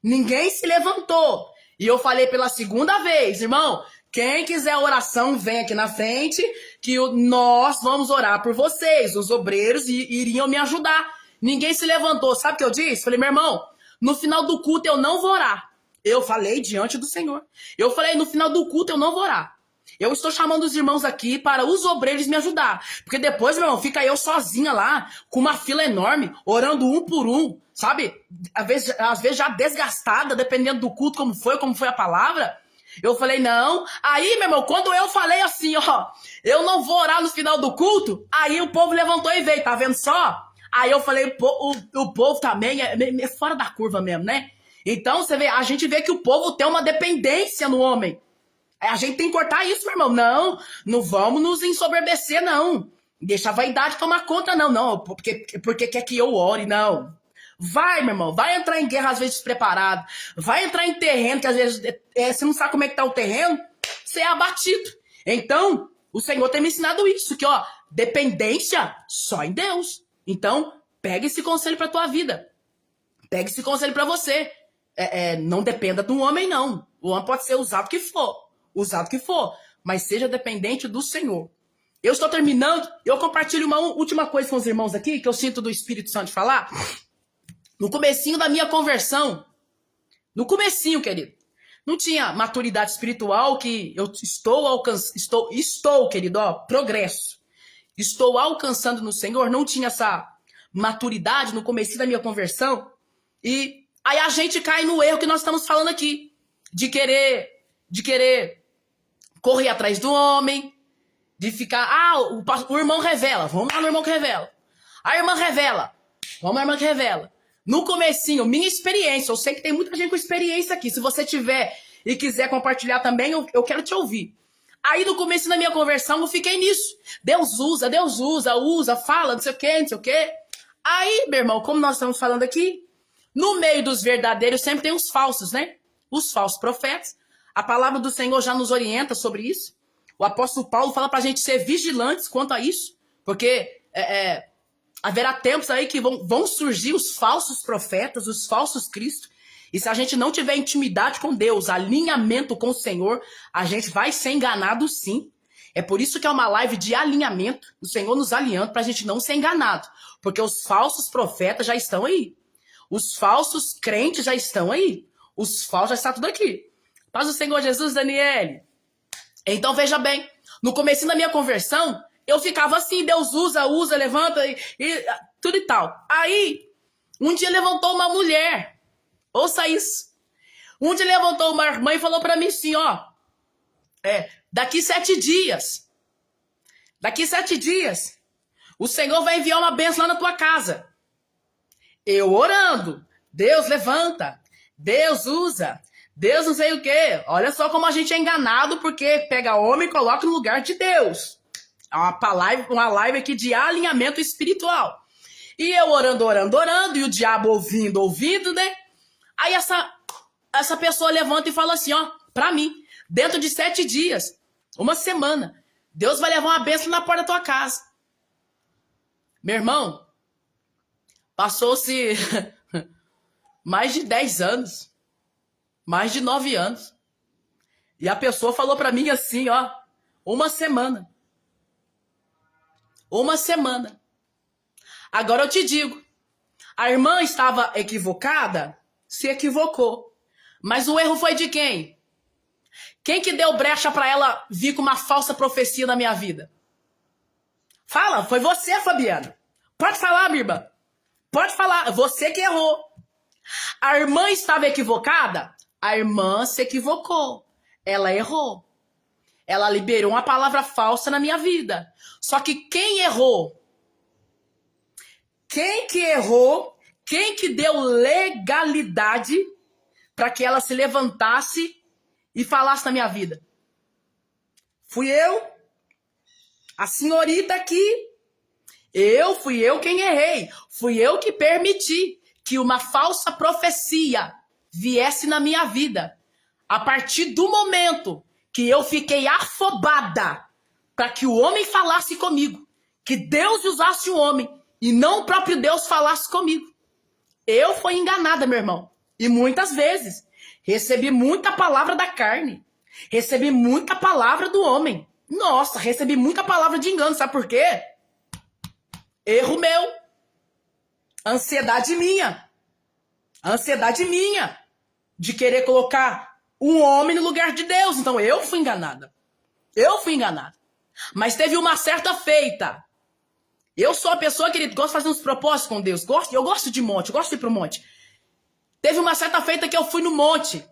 Ninguém se levantou. E eu falei pela segunda vez, irmão, quem quiser oração, vem aqui na frente, que nós vamos orar por vocês. Os obreiros iriam me ajudar. Ninguém se levantou. Sabe o que eu disse? Falei, meu irmão, no final do culto eu não vou orar. Eu falei diante do Senhor. Eu falei, no final do culto eu não vou orar. Eu estou chamando os irmãos aqui para os obreiros me ajudar. Porque depois, meu irmão, fica eu sozinha lá, com uma fila enorme, orando um por um, sabe? Às vezes já desgastada, dependendo do culto, como foi a palavra. Eu falei, não. Aí, meu irmão, quando eu falei assim, eu não vou orar no final do culto, aí o povo levantou e veio, tá vendo só? Aí eu falei, o povo também é fora da curva mesmo, né? Então, a gente vê que o povo tem uma dependência no homem. A gente tem que cortar isso, meu irmão. Não vamos nos ensoberbecer, não. Deixa a vaidade tomar conta, não. Porque quer que eu ore, não. Vai, meu irmão. Vai entrar em guerra, às vezes, despreparado. Vai entrar em terreno, que às vezes você não sabe como é que tá o terreno. Você é abatido. Então, o Senhor tem me ensinado isso. Que, dependência só em Deus. Então, pega esse conselho pra tua vida. Pega esse conselho pra você. Não dependa de um homem, não. O homem pode ser usado que for. Mas seja dependente do Senhor. Eu estou terminando, eu compartilho uma última coisa com os irmãos aqui, que eu sinto do Espírito Santo falar. No comecinho da minha conversão, no comecinho, querido, não tinha maturidade espiritual que eu estou alcançando, estou, querido, progresso. Estou alcançando no Senhor, não tinha essa maturidade no comecinho da minha conversão. E aí a gente cai no erro que nós estamos falando aqui, de querer correr atrás do homem, de ficar, o irmão revela, vamos lá no irmão que revela. A irmã revela, vamos à irmã que revela. No comecinho, minha experiência, eu sei que tem muita gente com experiência aqui, se você tiver e quiser compartilhar também, eu quero te ouvir. Aí no começo da minha conversão, eu fiquei nisso. Deus usa, fala, não sei o quê. Aí, meu irmão, como nós estamos falando aqui, no meio dos verdadeiros sempre tem os falsos, né? Os falsos profetas. A palavra do Senhor já nos orienta sobre isso. O apóstolo Paulo fala pra gente ser vigilantes quanto a isso. Porque haverá tempos aí que vão surgir os falsos profetas, os falsos cristos. E se a gente não tiver intimidade com Deus, alinhamento com o Senhor, a gente vai ser enganado sim. É por isso que é uma live de alinhamento. O Senhor nos alinhando pra gente não ser enganado. Porque os falsos profetas já estão aí. Os falsos crentes já estão aí. Os falsos já estão tudo aqui. Paz do Senhor Jesus, Daniele. Então, veja bem. No começo da minha conversão, eu ficava assim, Deus usa, levanta e tudo e tal. Aí, um dia levantou uma mulher. Ouça isso. Um dia levantou uma irmã e falou pra mim assim, Daqui 7 dias. Daqui 7 dias. O Senhor vai enviar uma bênção lá na tua casa. Eu orando. Deus levanta. Deus usa. Deus não sei o quê. Olha só como a gente é enganado porque pega homem e coloca no lugar de Deus. É uma live aqui de alinhamento espiritual. E eu orando, e o diabo ouvindo, né? Aí essa pessoa levanta e fala assim, ó, pra mim, dentro de 7 dias, uma semana, Deus vai levar uma bênção na porta da tua casa. Meu irmão, passou-se mais de 10 anos, mais de 9 anos. E a pessoa falou pra mim assim, ó, uma semana. Uma semana. Agora eu te digo, a irmã estava equivocada, se equivocou. Mas o erro foi de quem? Quem que deu brecha pra ela vir com uma falsa profecia na minha vida? Fala, foi você, Fabiana. Pode falar, minha irmã. Pode falar, você que errou. A irmã estava equivocada? A irmã se equivocou. Ela errou. Ela liberou uma palavra falsa na minha vida. Só que quem errou? Quem que errou? Quem que deu legalidade para que ela se levantasse e falasse na minha vida? Fui eu. A senhorita aqui. Fui eu quem errei. Fui eu que permiti que uma falsa profecia viesse na minha vida. A partir do momento que eu fiquei afobada para que o homem falasse comigo, que Deus usasse o homem e não o próprio Deus falasse comigo. Eu fui enganada, meu irmão. E muitas vezes recebi muita palavra da carne. Recebi muita palavra do homem. Nossa, recebi muita palavra de engano. Sabe por quê? Erro meu. Ansiedade minha. Ansiedade minha. De querer colocar um homem no lugar de Deus. Então eu fui enganada. Eu fui enganada. Mas teve uma certa feita. Eu sou a pessoa, querido, que gosta de fazer uns propósitos com Deus. Eu gosto de monte, eu gosto de ir pro monte. Teve uma certa feita que eu fui no monte.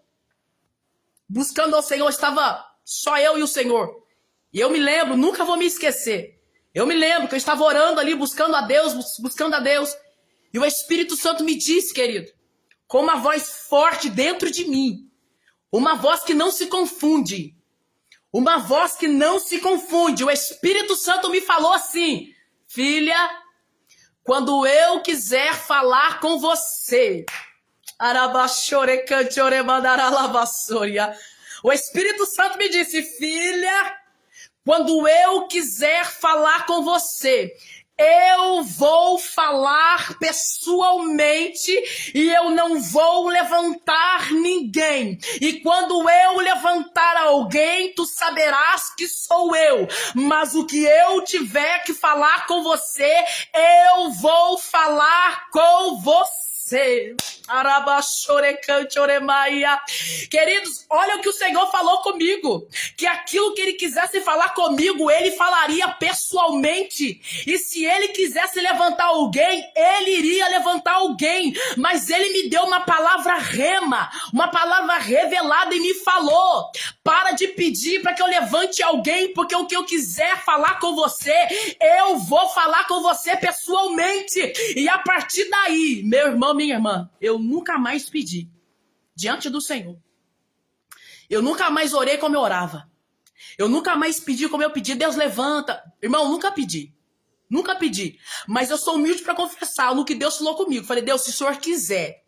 Buscando ao Senhor, estava só eu e o Senhor. E eu me lembro, nunca vou me esquecer. Eu me lembro que eu estava orando ali, buscando a Deus. E o Espírito Santo me disse, querido, com uma voz forte dentro de mim. Uma voz que não se confunde. Uma voz que não se confunde. O Espírito Santo me falou assim: filha, quando eu quiser falar com você, o Espírito Santo me disse: filha, quando eu quiser falar com você, eu vou falar pessoalmente e eu não vou levantar ninguém. E quando eu levantar alguém, tu saberás que sou eu. Mas o que eu tiver que falar com você, eu vou falar com você. Queridos, olha o que o Senhor falou comigo, que aquilo que ele quisesse falar comigo, ele falaria pessoalmente, e se ele quisesse levantar alguém, ele iria levantar alguém, mas ele me deu uma palavra rema, uma palavra revelada e me falou: para de pedir para que eu levante alguém, porque o que eu quiser falar com você, eu vou falar com você pessoalmente. E a partir daí, meu irmão, minha irmã, eu nunca mais pedi diante do Senhor. Eu nunca mais orei como eu orava. Eu nunca mais pedi como eu pedi. Deus levanta. Irmão, nunca pedi. Nunca pedi. Mas eu sou humilde para confessar no que Deus falou comigo. Falei: Deus, se o Senhor quiser.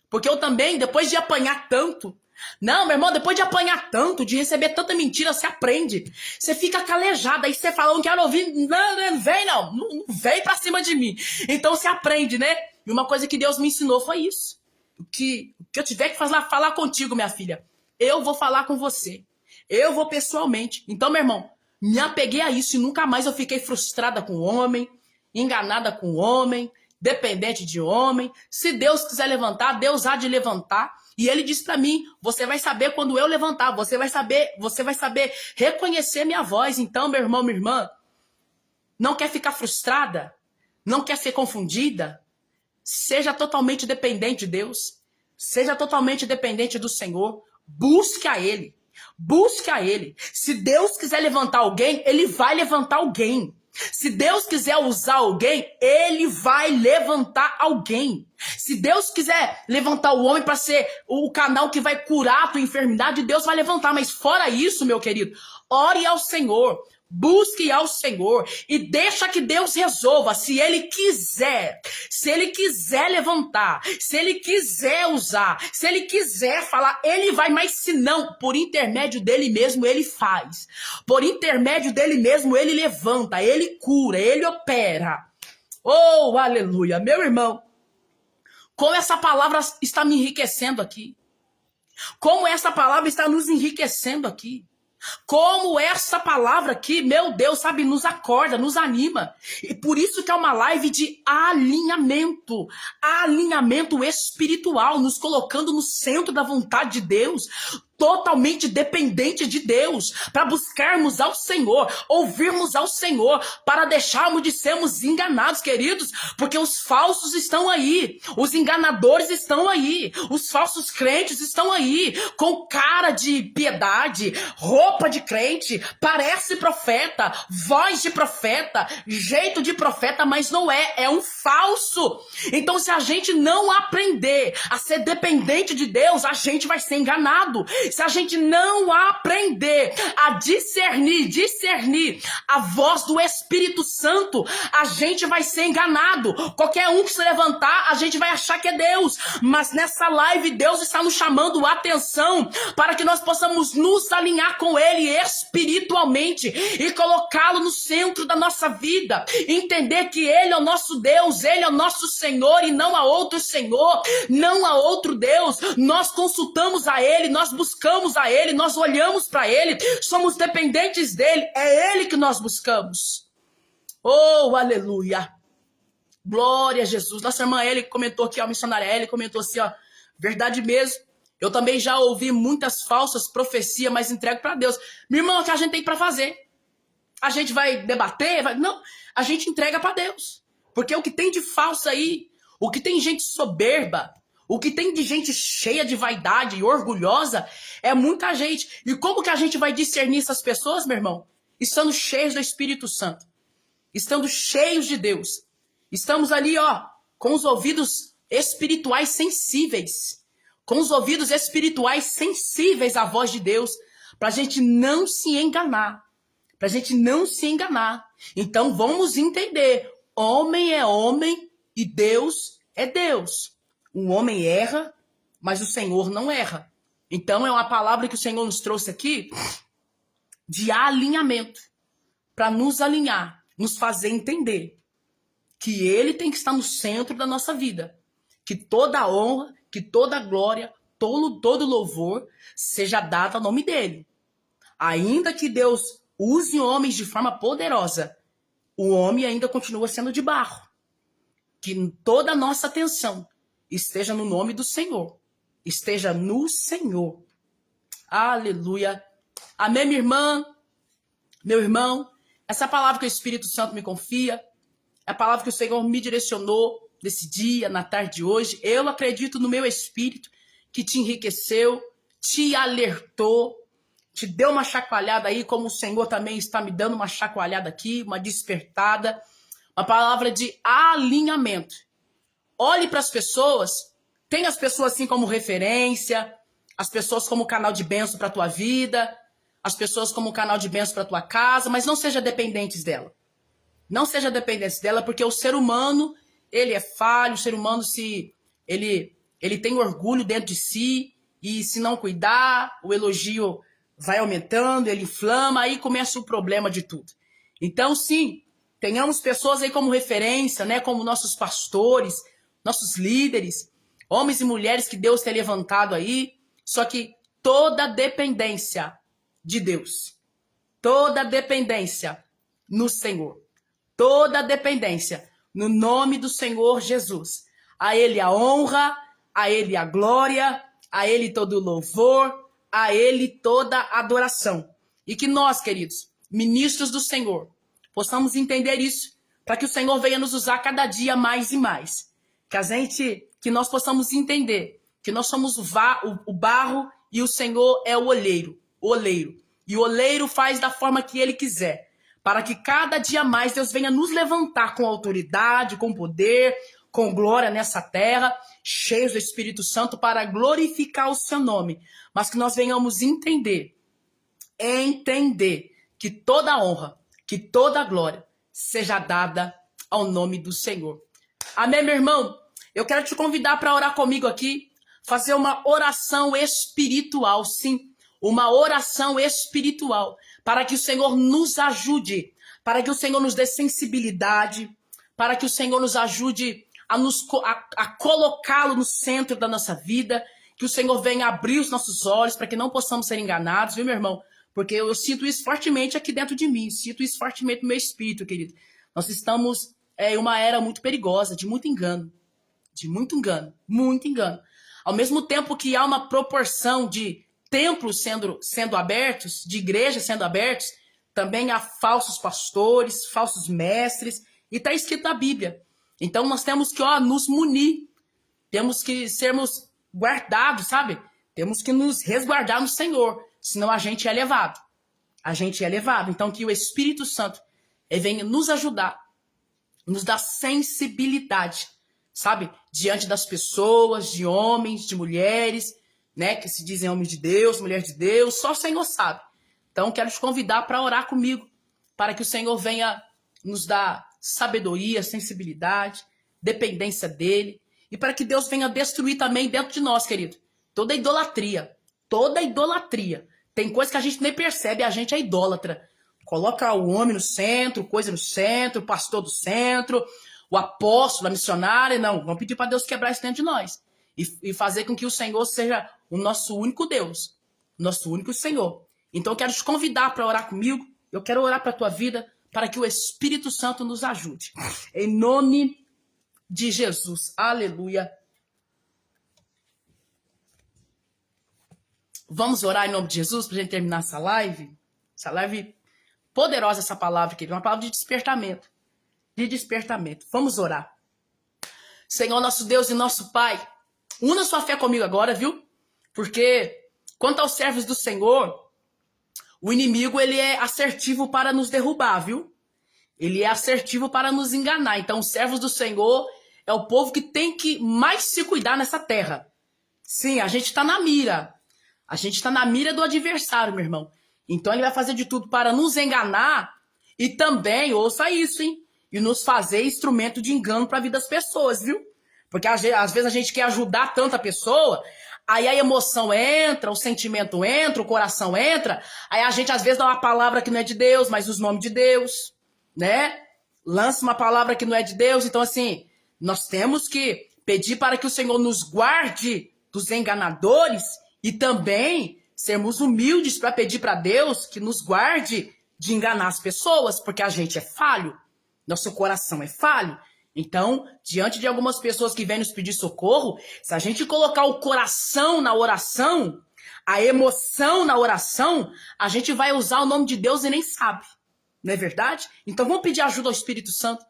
Porque eu também, depois de apanhar tanto... Não, meu irmão, depois de apanhar tanto, de receber tanta mentira, você aprende. Você fica calejado, aí você fala: não quero ouvir, não vem não vem pra cima de mim. Então você aprende, né? E uma coisa que Deus me ensinou foi isso. O que eu tiver que falar contigo, minha filha, eu vou falar com você. Eu vou pessoalmente. Então, meu irmão, me apeguei a isso e nunca mais eu fiquei frustrada com o homem, enganada com o homem, dependente de homem. Se Deus quiser levantar, Deus há de levantar. E ele disse pra mim: você vai saber quando eu levantar, você vai saber reconhecer minha voz. Então, meu irmão, minha irmã, não quer ficar frustrada? Não quer ser confundida? Seja totalmente dependente de Deus. Seja totalmente dependente do Senhor. Busque a Ele. Busque a ele. Se Deus quiser levantar alguém, ele vai levantar alguém. Se Deus quiser usar alguém, ele vai levantar alguém. Se Deus quiser levantar o homem para ser o canal que vai curar a tua enfermidade, Deus vai levantar. Mas fora isso, meu querido, ore ao Senhor. Busque ao Senhor e deixa que Deus resolva. Se ele quiser levantar, se ele quiser usar, se ele quiser falar, ele vai. Mas se não, por intermédio dele mesmo, ele faz. Por intermédio dele mesmo, ele levanta, ele cura, ele opera. Oh, aleluia. Meu irmão, como essa palavra está me enriquecendo aqui. Como essa palavra está nos enriquecendo aqui. Como essa palavra aqui, meu Deus, sabe, nos acorda, nos anima. E por isso que é uma live de alinhamento. Alinhamento espiritual, nos colocando no centro da vontade de Deus. Totalmente dependente de Deus, para buscarmos ao Senhor, ouvirmos ao Senhor, para deixarmos de sermos enganados, queridos, porque os falsos estão aí, os enganadores estão aí, os falsos crentes estão aí, com cara de piedade, roupa de crente, parece profeta, voz de profeta, jeito de profeta, mas não é, é um falso. Então, se a gente não aprender a ser dependente de Deus, a gente vai ser enganado. Se a gente não aprender a discernir a voz do Espírito Santo, a gente vai ser enganado. Qualquer um que se levantar, a gente vai achar que é Deus. Mas nessa live, Deus está nos chamando a atenção para que nós possamos nos alinhar com Ele espiritualmente e colocá-lo no centro da nossa vida. Entender que Ele é o nosso Deus, Ele é o nosso Senhor e não há outro Senhor, não há outro Deus. Nós consultamos a Ele, nós buscamos a Ele, nós olhamos para Ele, somos dependentes dEle, é Ele que nós buscamos. Oh, aleluia! Glória a Jesus. Nossa irmã Eli comentou aqui, a missionária Eli comentou assim, ó, verdade mesmo. Eu também já ouvi muitas falsas profecias, mas entrego para Deus. Meu irmão, o que a gente tem para fazer? A gente vai debater? Não, a gente entrega para Deus. Porque o que tem de falso aí, o que tem gente soberba, o que tem de gente cheia de vaidade e orgulhosa, é muita gente. E como que a gente vai discernir essas pessoas, meu irmão? Estando cheios do Espírito Santo. Estando cheios de Deus. Estamos ali, ó, com os ouvidos espirituais sensíveis. Com os ouvidos espirituais sensíveis à voz de Deus. Pra gente não se enganar. Pra gente não se enganar. Então vamos entender. Homem é homem e Deus é Deus. O homem erra, mas o Senhor não erra. Então é uma palavra que o Senhor nos trouxe aqui de alinhamento. Para nos alinhar, nos fazer entender que Ele tem que estar no centro da nossa vida. Que toda a honra, que toda a glória, todo louvor seja dado ao nome dEle. Ainda que Deus use homens de forma poderosa, o homem ainda continua sendo de barro. Que toda a nossa atenção esteja no nome do Senhor. Esteja no Senhor. Aleluia. Amém, minha irmã? Meu irmão? Essa palavra que o Espírito Santo me confia, é a palavra que o Senhor me direcionou nesse dia, na tarde de hoje. Eu acredito no meu espírito que te enriqueceu, te alertou, te deu uma chacoalhada aí, como o Senhor também está me dando uma chacoalhada aqui, uma despertada, uma palavra de alinhamento. Olhe para as pessoas, tenha as pessoas assim como referência, as pessoas como canal de bênção para a tua vida, as pessoas como canal de bênção para a tua casa, mas não seja dependentes dela. Não seja dependente dela, porque o ser humano, ele é falho, o ser humano, ele tem orgulho dentro de si, e se não cuidar, o elogio vai aumentando, ele inflama, aí começa o problema de tudo. Então, sim, tenhamos pessoas aí como referência, né, como nossos pastores, nossos líderes, homens e mulheres que Deus tem levantado aí, só que toda dependência de Deus, toda dependência no Senhor, toda dependência no nome do Senhor Jesus. A Ele a honra, a Ele a glória, a Ele todo o louvor, a Ele toda a adoração. E que nós, queridos, ministros do Senhor, possamos entender isso, para que o Senhor venha nos usar cada dia mais e mais. Que nós possamos entender que nós somos o barro e o Senhor é o olheiro. oleiro. E o oleiro faz da forma que ele quiser, para que cada dia mais Deus venha nos levantar com autoridade, com poder, com glória nessa terra, cheios do Espírito Santo para glorificar o seu nome. Mas que nós venhamos entender que toda honra, que toda glória seja dada ao nome do Senhor. Amém, meu irmão? Eu quero te convidar para orar comigo aqui, fazer uma oração espiritual, sim, uma oração espiritual, para que o Senhor nos ajude, para que o Senhor nos dê sensibilidade, para que o Senhor nos ajude a colocá-lo no centro da nossa vida, que o Senhor venha abrir os nossos olhos para que não possamos ser enganados, viu, meu irmão? Porque eu sinto isso fortemente aqui dentro de mim, sinto isso fortemente no meu espírito, querido. Nós estamos em uma era muito perigosa, de muito engano, muito engano. Ao mesmo tempo que há uma proporção de templos sendo abertos, de igrejas sendo abertos, também há falsos pastores, falsos mestres, e está escrito na Bíblia. Então nós temos que nos munir, temos que sermos guardados, sabe? Temos que nos resguardar no Senhor, senão a gente é levado. Então que o Espírito Santo venha nos ajudar, nos dar sensibilidade, sabe? Diante das pessoas, de homens, de mulheres, né? Que se dizem homens de Deus, mulher de Deus, só o Senhor sabe. Então quero te convidar para orar comigo, para que o Senhor venha nos dar sabedoria, sensibilidade, dependência dele, e para que Deus venha destruir também dentro de nós, querido, toda idolatria. Tem coisa que a gente nem percebe, a gente é idólatra. Coloca o homem no centro, coisa no centro, o pastor do centro, o apóstolo, a missionária. Não, vamos pedir para Deus quebrar isso dentro de nós. E fazer com que o Senhor seja o nosso único Deus, nosso único Senhor. Então eu quero te convidar para orar comigo, eu quero orar para a tua vida, para que o Espírito Santo nos ajude. Em nome de Jesus. Aleluia. Vamos orar em nome de Jesus para a gente terminar essa live? Essa live poderosa, essa palavra aqui, uma palavra de despertamento. Vamos orar. Senhor, nosso Deus e nosso Pai, una sua fé comigo agora, viu? Porque quanto aos servos do Senhor, o inimigo, ele é assertivo para nos derrubar, viu? Ele é assertivo para nos enganar. Então, os servos do Senhor é o povo que tem que mais se cuidar nessa terra. Sim, a gente está na mira. A gente está na mira do adversário, meu irmão. Então, ele vai fazer de tudo para nos enganar e também, ouça isso, hein? E nos fazer instrumento de engano para a vida das pessoas, viu? Porque às vezes a gente quer ajudar tanta pessoa, aí a emoção entra, o sentimento entra, o coração entra, aí a gente às vezes dá uma palavra que não é de Deus, mas os nomes de Deus, né? Lança uma palavra que não é de Deus. Então, assim, nós temos que pedir para que o Senhor nos guarde dos enganadores e também sermos humildes para pedir para Deus que nos guarde de enganar as pessoas, porque a gente é falho, nosso coração é falho. Então, diante de algumas pessoas que vêm nos pedir socorro, se a gente colocar o coração na oração, a emoção na oração, a gente vai usar o nome de Deus e nem sabe. Não é verdade? Então, vamos pedir ajuda ao Espírito Santo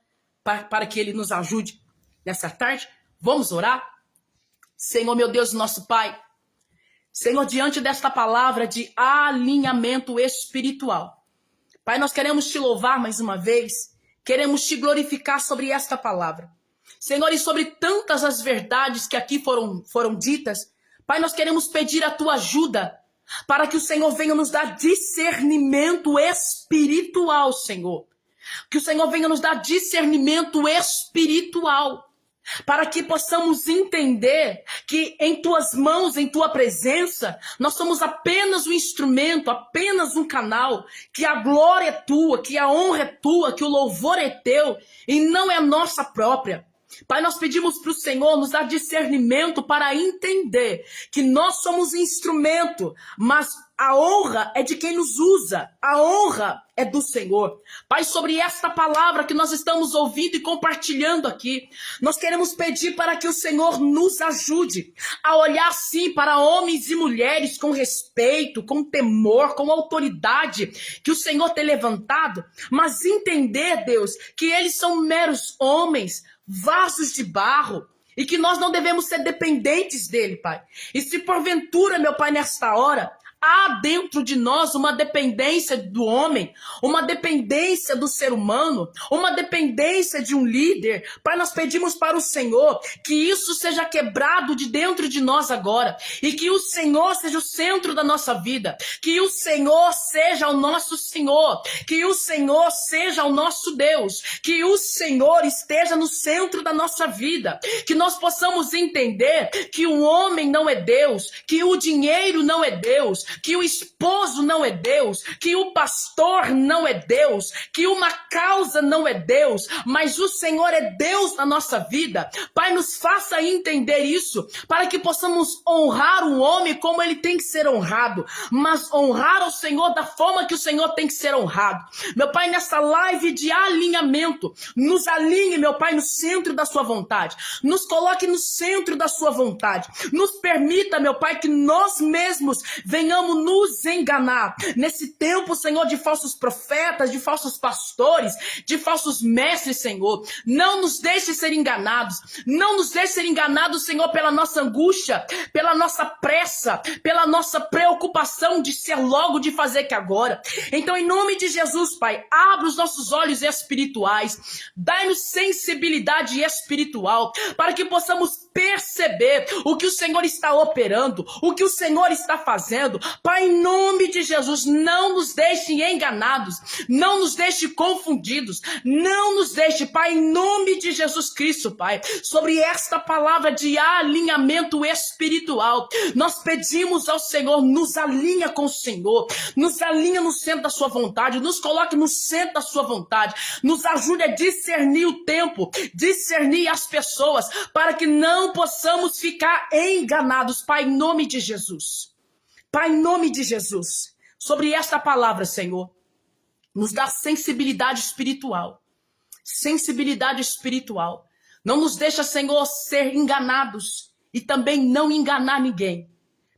para que ele nos ajude nessa tarde. Vamos orar? Senhor, meu Deus, nosso Pai. Senhor, diante desta palavra de alinhamento espiritual, Pai, nós queremos te louvar mais uma vez. Queremos te glorificar sobre esta palavra. Senhor, e sobre tantas as verdades que aqui foram ditas, Pai, nós queremos pedir a tua ajuda para que o Senhor venha nos dar discernimento espiritual, Senhor. Que o Senhor venha nos dar discernimento espiritual, para que possamos entender que em tuas mãos, em tua presença, nós somos apenas um instrumento, apenas um canal, que a glória é tua, que a honra é tua, que o louvor é teu e não é nossa própria. Pai, nós pedimos para o Senhor nos dar discernimento para entender que nós somos instrumento, mas a honra é de quem nos usa, a honra é do Senhor. Pai, sobre esta palavra que nós estamos ouvindo e compartilhando aqui, nós queremos pedir para que o Senhor nos ajude a olhar sim para homens e mulheres com respeito, com temor, com autoridade que o Senhor tem levantado, mas entender, Deus, que eles são meros homens, vasos de barro, e que nós não devemos ser dependentes dele, Pai. E se porventura, meu Pai, nesta hora, há dentro de nós uma dependência do homem, uma dependência do ser humano, uma dependência de um líder. Pai, nós pedimos para o Senhor que isso seja quebrado de dentro de nós agora, e que o Senhor seja o centro da nossa vida, que o Senhor seja o nosso Senhor, que o Senhor seja o nosso Deus, que o Senhor esteja no centro da nossa vida, que nós possamos entender que o homem não é Deus, que o dinheiro não é Deus, que o esposo não é Deus, que o pastor não é Deus, que uma causa não é Deus, mas o Senhor é Deus na nossa vida. Pai, nos faça entender isso, para que possamos honrar o homem como ele tem que ser honrado, mas honrar o Senhor da forma que o Senhor tem que ser honrado. Meu Pai, nessa live de alinhamento, nos alinhe, meu Pai, no centro da sua vontade, nos coloque no centro da sua vontade, nos permita, meu Pai, que nós mesmos venhamos nos enganar nesse tempo, Senhor, de falsos profetas, de falsos pastores, de falsos mestres, Senhor. Não nos deixe ser enganados, não nos deixe ser enganados, Senhor, pela nossa angústia, pela nossa pressa, pela nossa preocupação de ser logo, de fazer que agora. Então, em nome de Jesus, Pai, abra os nossos olhos espirituais, dai-nos sensibilidade espiritual, para que possamos perceber o que o Senhor está operando, o que o Senhor está fazendo. Pai, em nome de Jesus, não nos deixe enganados, não nos deixe confundidos, não nos deixe, Pai, em nome de Jesus Cristo, Pai, sobre esta palavra de alinhamento espiritual, nós pedimos ao Senhor, nos alinha com o Senhor, nos alinha no centro da sua vontade, nos coloque no centro da sua vontade, nos ajude a discernir o tempo, discernir as pessoas, para que não possamos ficar enganados, Pai, em nome de Jesus. Pai, em nome de Jesus, sobre esta palavra, Senhor, nos dá sensibilidade espiritual. Sensibilidade espiritual. Não nos deixa, Senhor, ser enganados e também não enganar ninguém.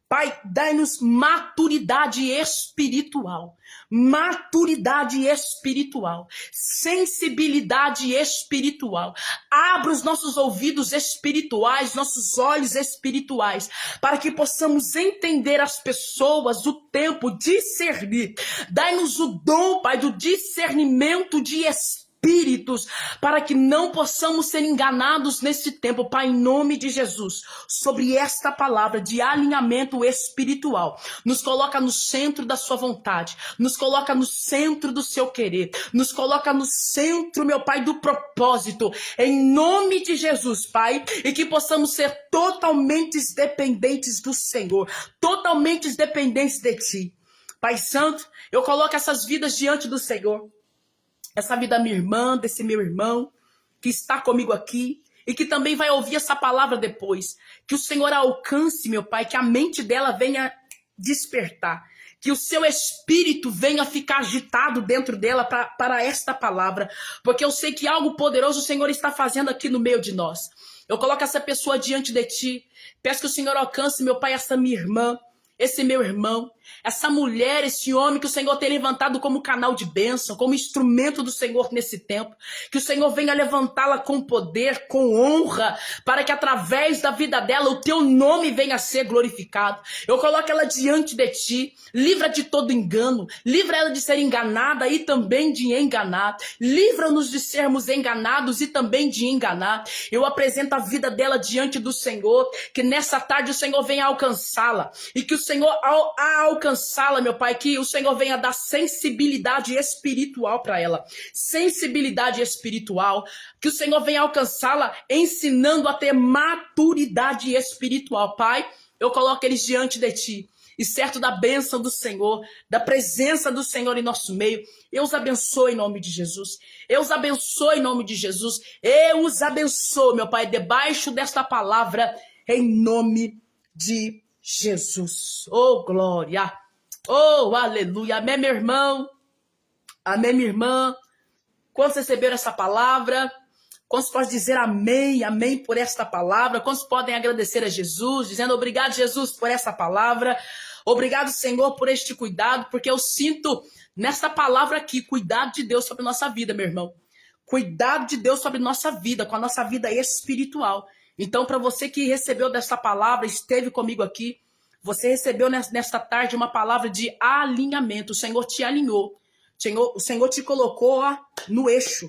Pai, dai-nos maturidade espiritual. Maturidade espiritual. Sensibilidade espiritual. Abra os nossos ouvidos espirituais, nossos olhos espirituais, para que possamos entender as pessoas, o tempo, discernir. Dai-nos o dom, Pai, do discernimento de espíritos, para que não possamos ser enganados nesse tempo, Pai, em nome de Jesus, sobre esta palavra de alinhamento espiritual. Nos coloca no centro da sua vontade, nos coloca no centro do seu querer, nos coloca no centro, meu Pai, do propósito, em nome de Jesus, Pai, e que possamos ser totalmente dependentes do Senhor, totalmente dependentes de Ti. Pai Santo, eu coloco essas vidas diante do Senhor. Essa vida da minha irmã, desse meu irmão, que está comigo aqui, e que também vai ouvir essa palavra depois. Que o Senhor alcance, meu Pai, que a mente dela venha despertar. Que o seu espírito venha ficar agitado dentro dela para esta palavra. Porque eu sei que algo poderoso o Senhor está fazendo aqui no meio de nós. Eu coloco essa pessoa diante de Ti. Peço que o Senhor alcance, meu Pai, essa minha irmã, esse meu irmão, essa mulher, esse homem que o Senhor tem levantado como canal de bênção, como instrumento do Senhor nesse tempo. Que o Senhor venha levantá-la com poder, com honra, para que através da vida dela o Teu nome venha a ser glorificado. Eu coloco ela diante de Ti, livra de todo engano, livra ela de ser enganada e também de enganar. Livra-nos de sermos enganados e também de enganar. Eu apresento a vida dela diante do Senhor, que nessa tarde o Senhor venha alcançá-la, e que o Senhor, ao alcançá-la, meu Pai, que o Senhor venha dar sensibilidade espiritual para ela. Sensibilidade espiritual. Que o Senhor venha alcançá-la ensinando a ter maturidade espiritual. Pai, eu coloco eles diante de Ti. E certo da bênção do Senhor, da presença do Senhor em nosso meio. Eu os abençoo em nome de Jesus. Eu os abençoo em nome de Jesus. Eu os abençoo, meu Pai, debaixo desta palavra, em nome de Jesus. Oh, glória. Oh, aleluia. Amém, meu irmão. Amém, minha irmã. Quantos receberam essa palavra? Quantos podem dizer amém, amém por esta palavra? Quantos podem agradecer a Jesus, dizendo obrigado, Jesus, por essa palavra? Obrigado, Senhor, por este cuidado, porque eu sinto nessa palavra aqui, cuidado de Deus sobre nossa vida, meu irmão. Cuidado de Deus sobre nossa vida, com a nossa vida espiritual. Então, para você que recebeu dessa palavra, esteve comigo aqui, Você recebeu nesta tarde uma palavra de alinhamento. O Senhor te alinhou. O Senhor te colocou no eixo,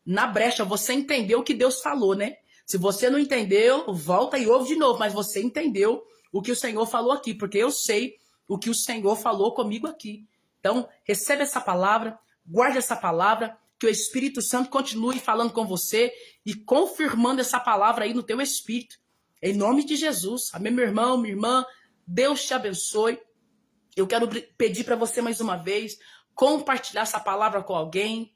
na brecha. Você entendeu o que Deus falou, né? Se você não entendeu, volta e ouve de novo. Mas você entendeu o que o Senhor falou aqui, porque eu sei o que o Senhor falou comigo aqui. Então, receba essa palavra, guarde essa palavra, que o Espírito Santo continue falando com você e confirmando essa palavra aí no teu espírito. Em nome de Jesus. Amém, meu irmão, minha irmã. Deus te abençoe. Eu quero pedir para você mais uma vez, compartilhar essa palavra com alguém,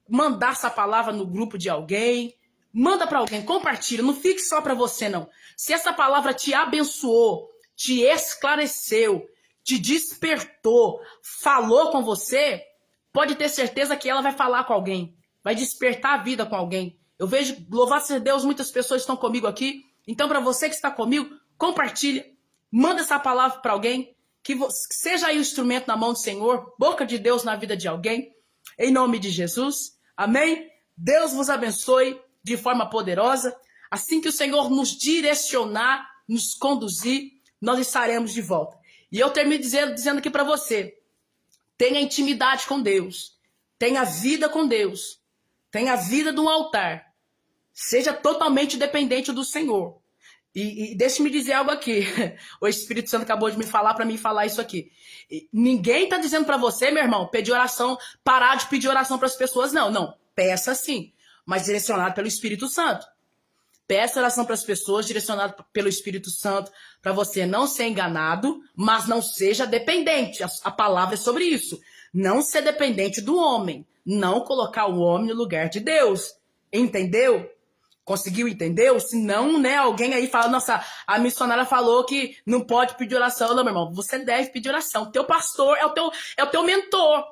mandar essa palavra no grupo de alguém, manda para alguém, compartilha, não fique só para você não. Se essa palavra te abençoou, te esclareceu, te despertou, falou com você, pode ter certeza que ela vai falar com alguém, vai despertar a vida com alguém. Eu vejo, louvado seja Deus, muitas pessoas estão comigo aqui. Então, para você que está comigo, compartilha, manda essa palavra para alguém, que seja aí o instrumento na mão do Senhor, boca de Deus na vida de alguém, em nome de Jesus. Amém? Deus vos abençoe de forma poderosa. Assim que o Senhor nos direcionar, nos conduzir, nós estaremos de volta. E eu termino dizendo aqui para você, tenha intimidade com Deus, tenha vida com Deus, tenha a vida do altar, seja totalmente dependente do Senhor. E deixe-me dizer algo aqui, o Espírito Santo acabou de me falar para mim falar isso aqui. Ninguém está dizendo para você, meu irmão, pedir oração, parar de pedir oração para as pessoas, não, peça sim, mas direcionado pelo Espírito Santo. Peça oração para as pessoas, direcionado pelo Espírito Santo, para você não ser enganado, mas não seja dependente. A palavra é sobre isso. Não ser dependente do homem. Não colocar o homem no lugar de Deus. Entendeu? Conseguiu entender? Senão, né, alguém aí fala, nossa, a missionária falou que não pode pedir oração. Não, meu irmão, você deve pedir oração. Teu pastor é o teu mentor.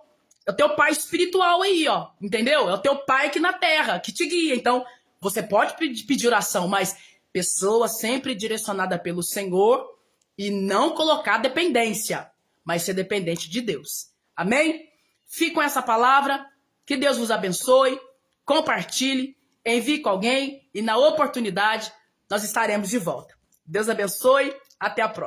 É o teu pai espiritual aí, ó. Entendeu? É o teu pai aqui na terra, que te guia. Então, você pode pedir oração, mas pessoa sempre direcionada pelo Senhor e não colocar dependência, mas ser dependente de Deus. Amém? Fique com essa palavra, que Deus vos abençoe, compartilhe, envie com alguém e na oportunidade nós estaremos de volta. Deus abençoe, até a próxima.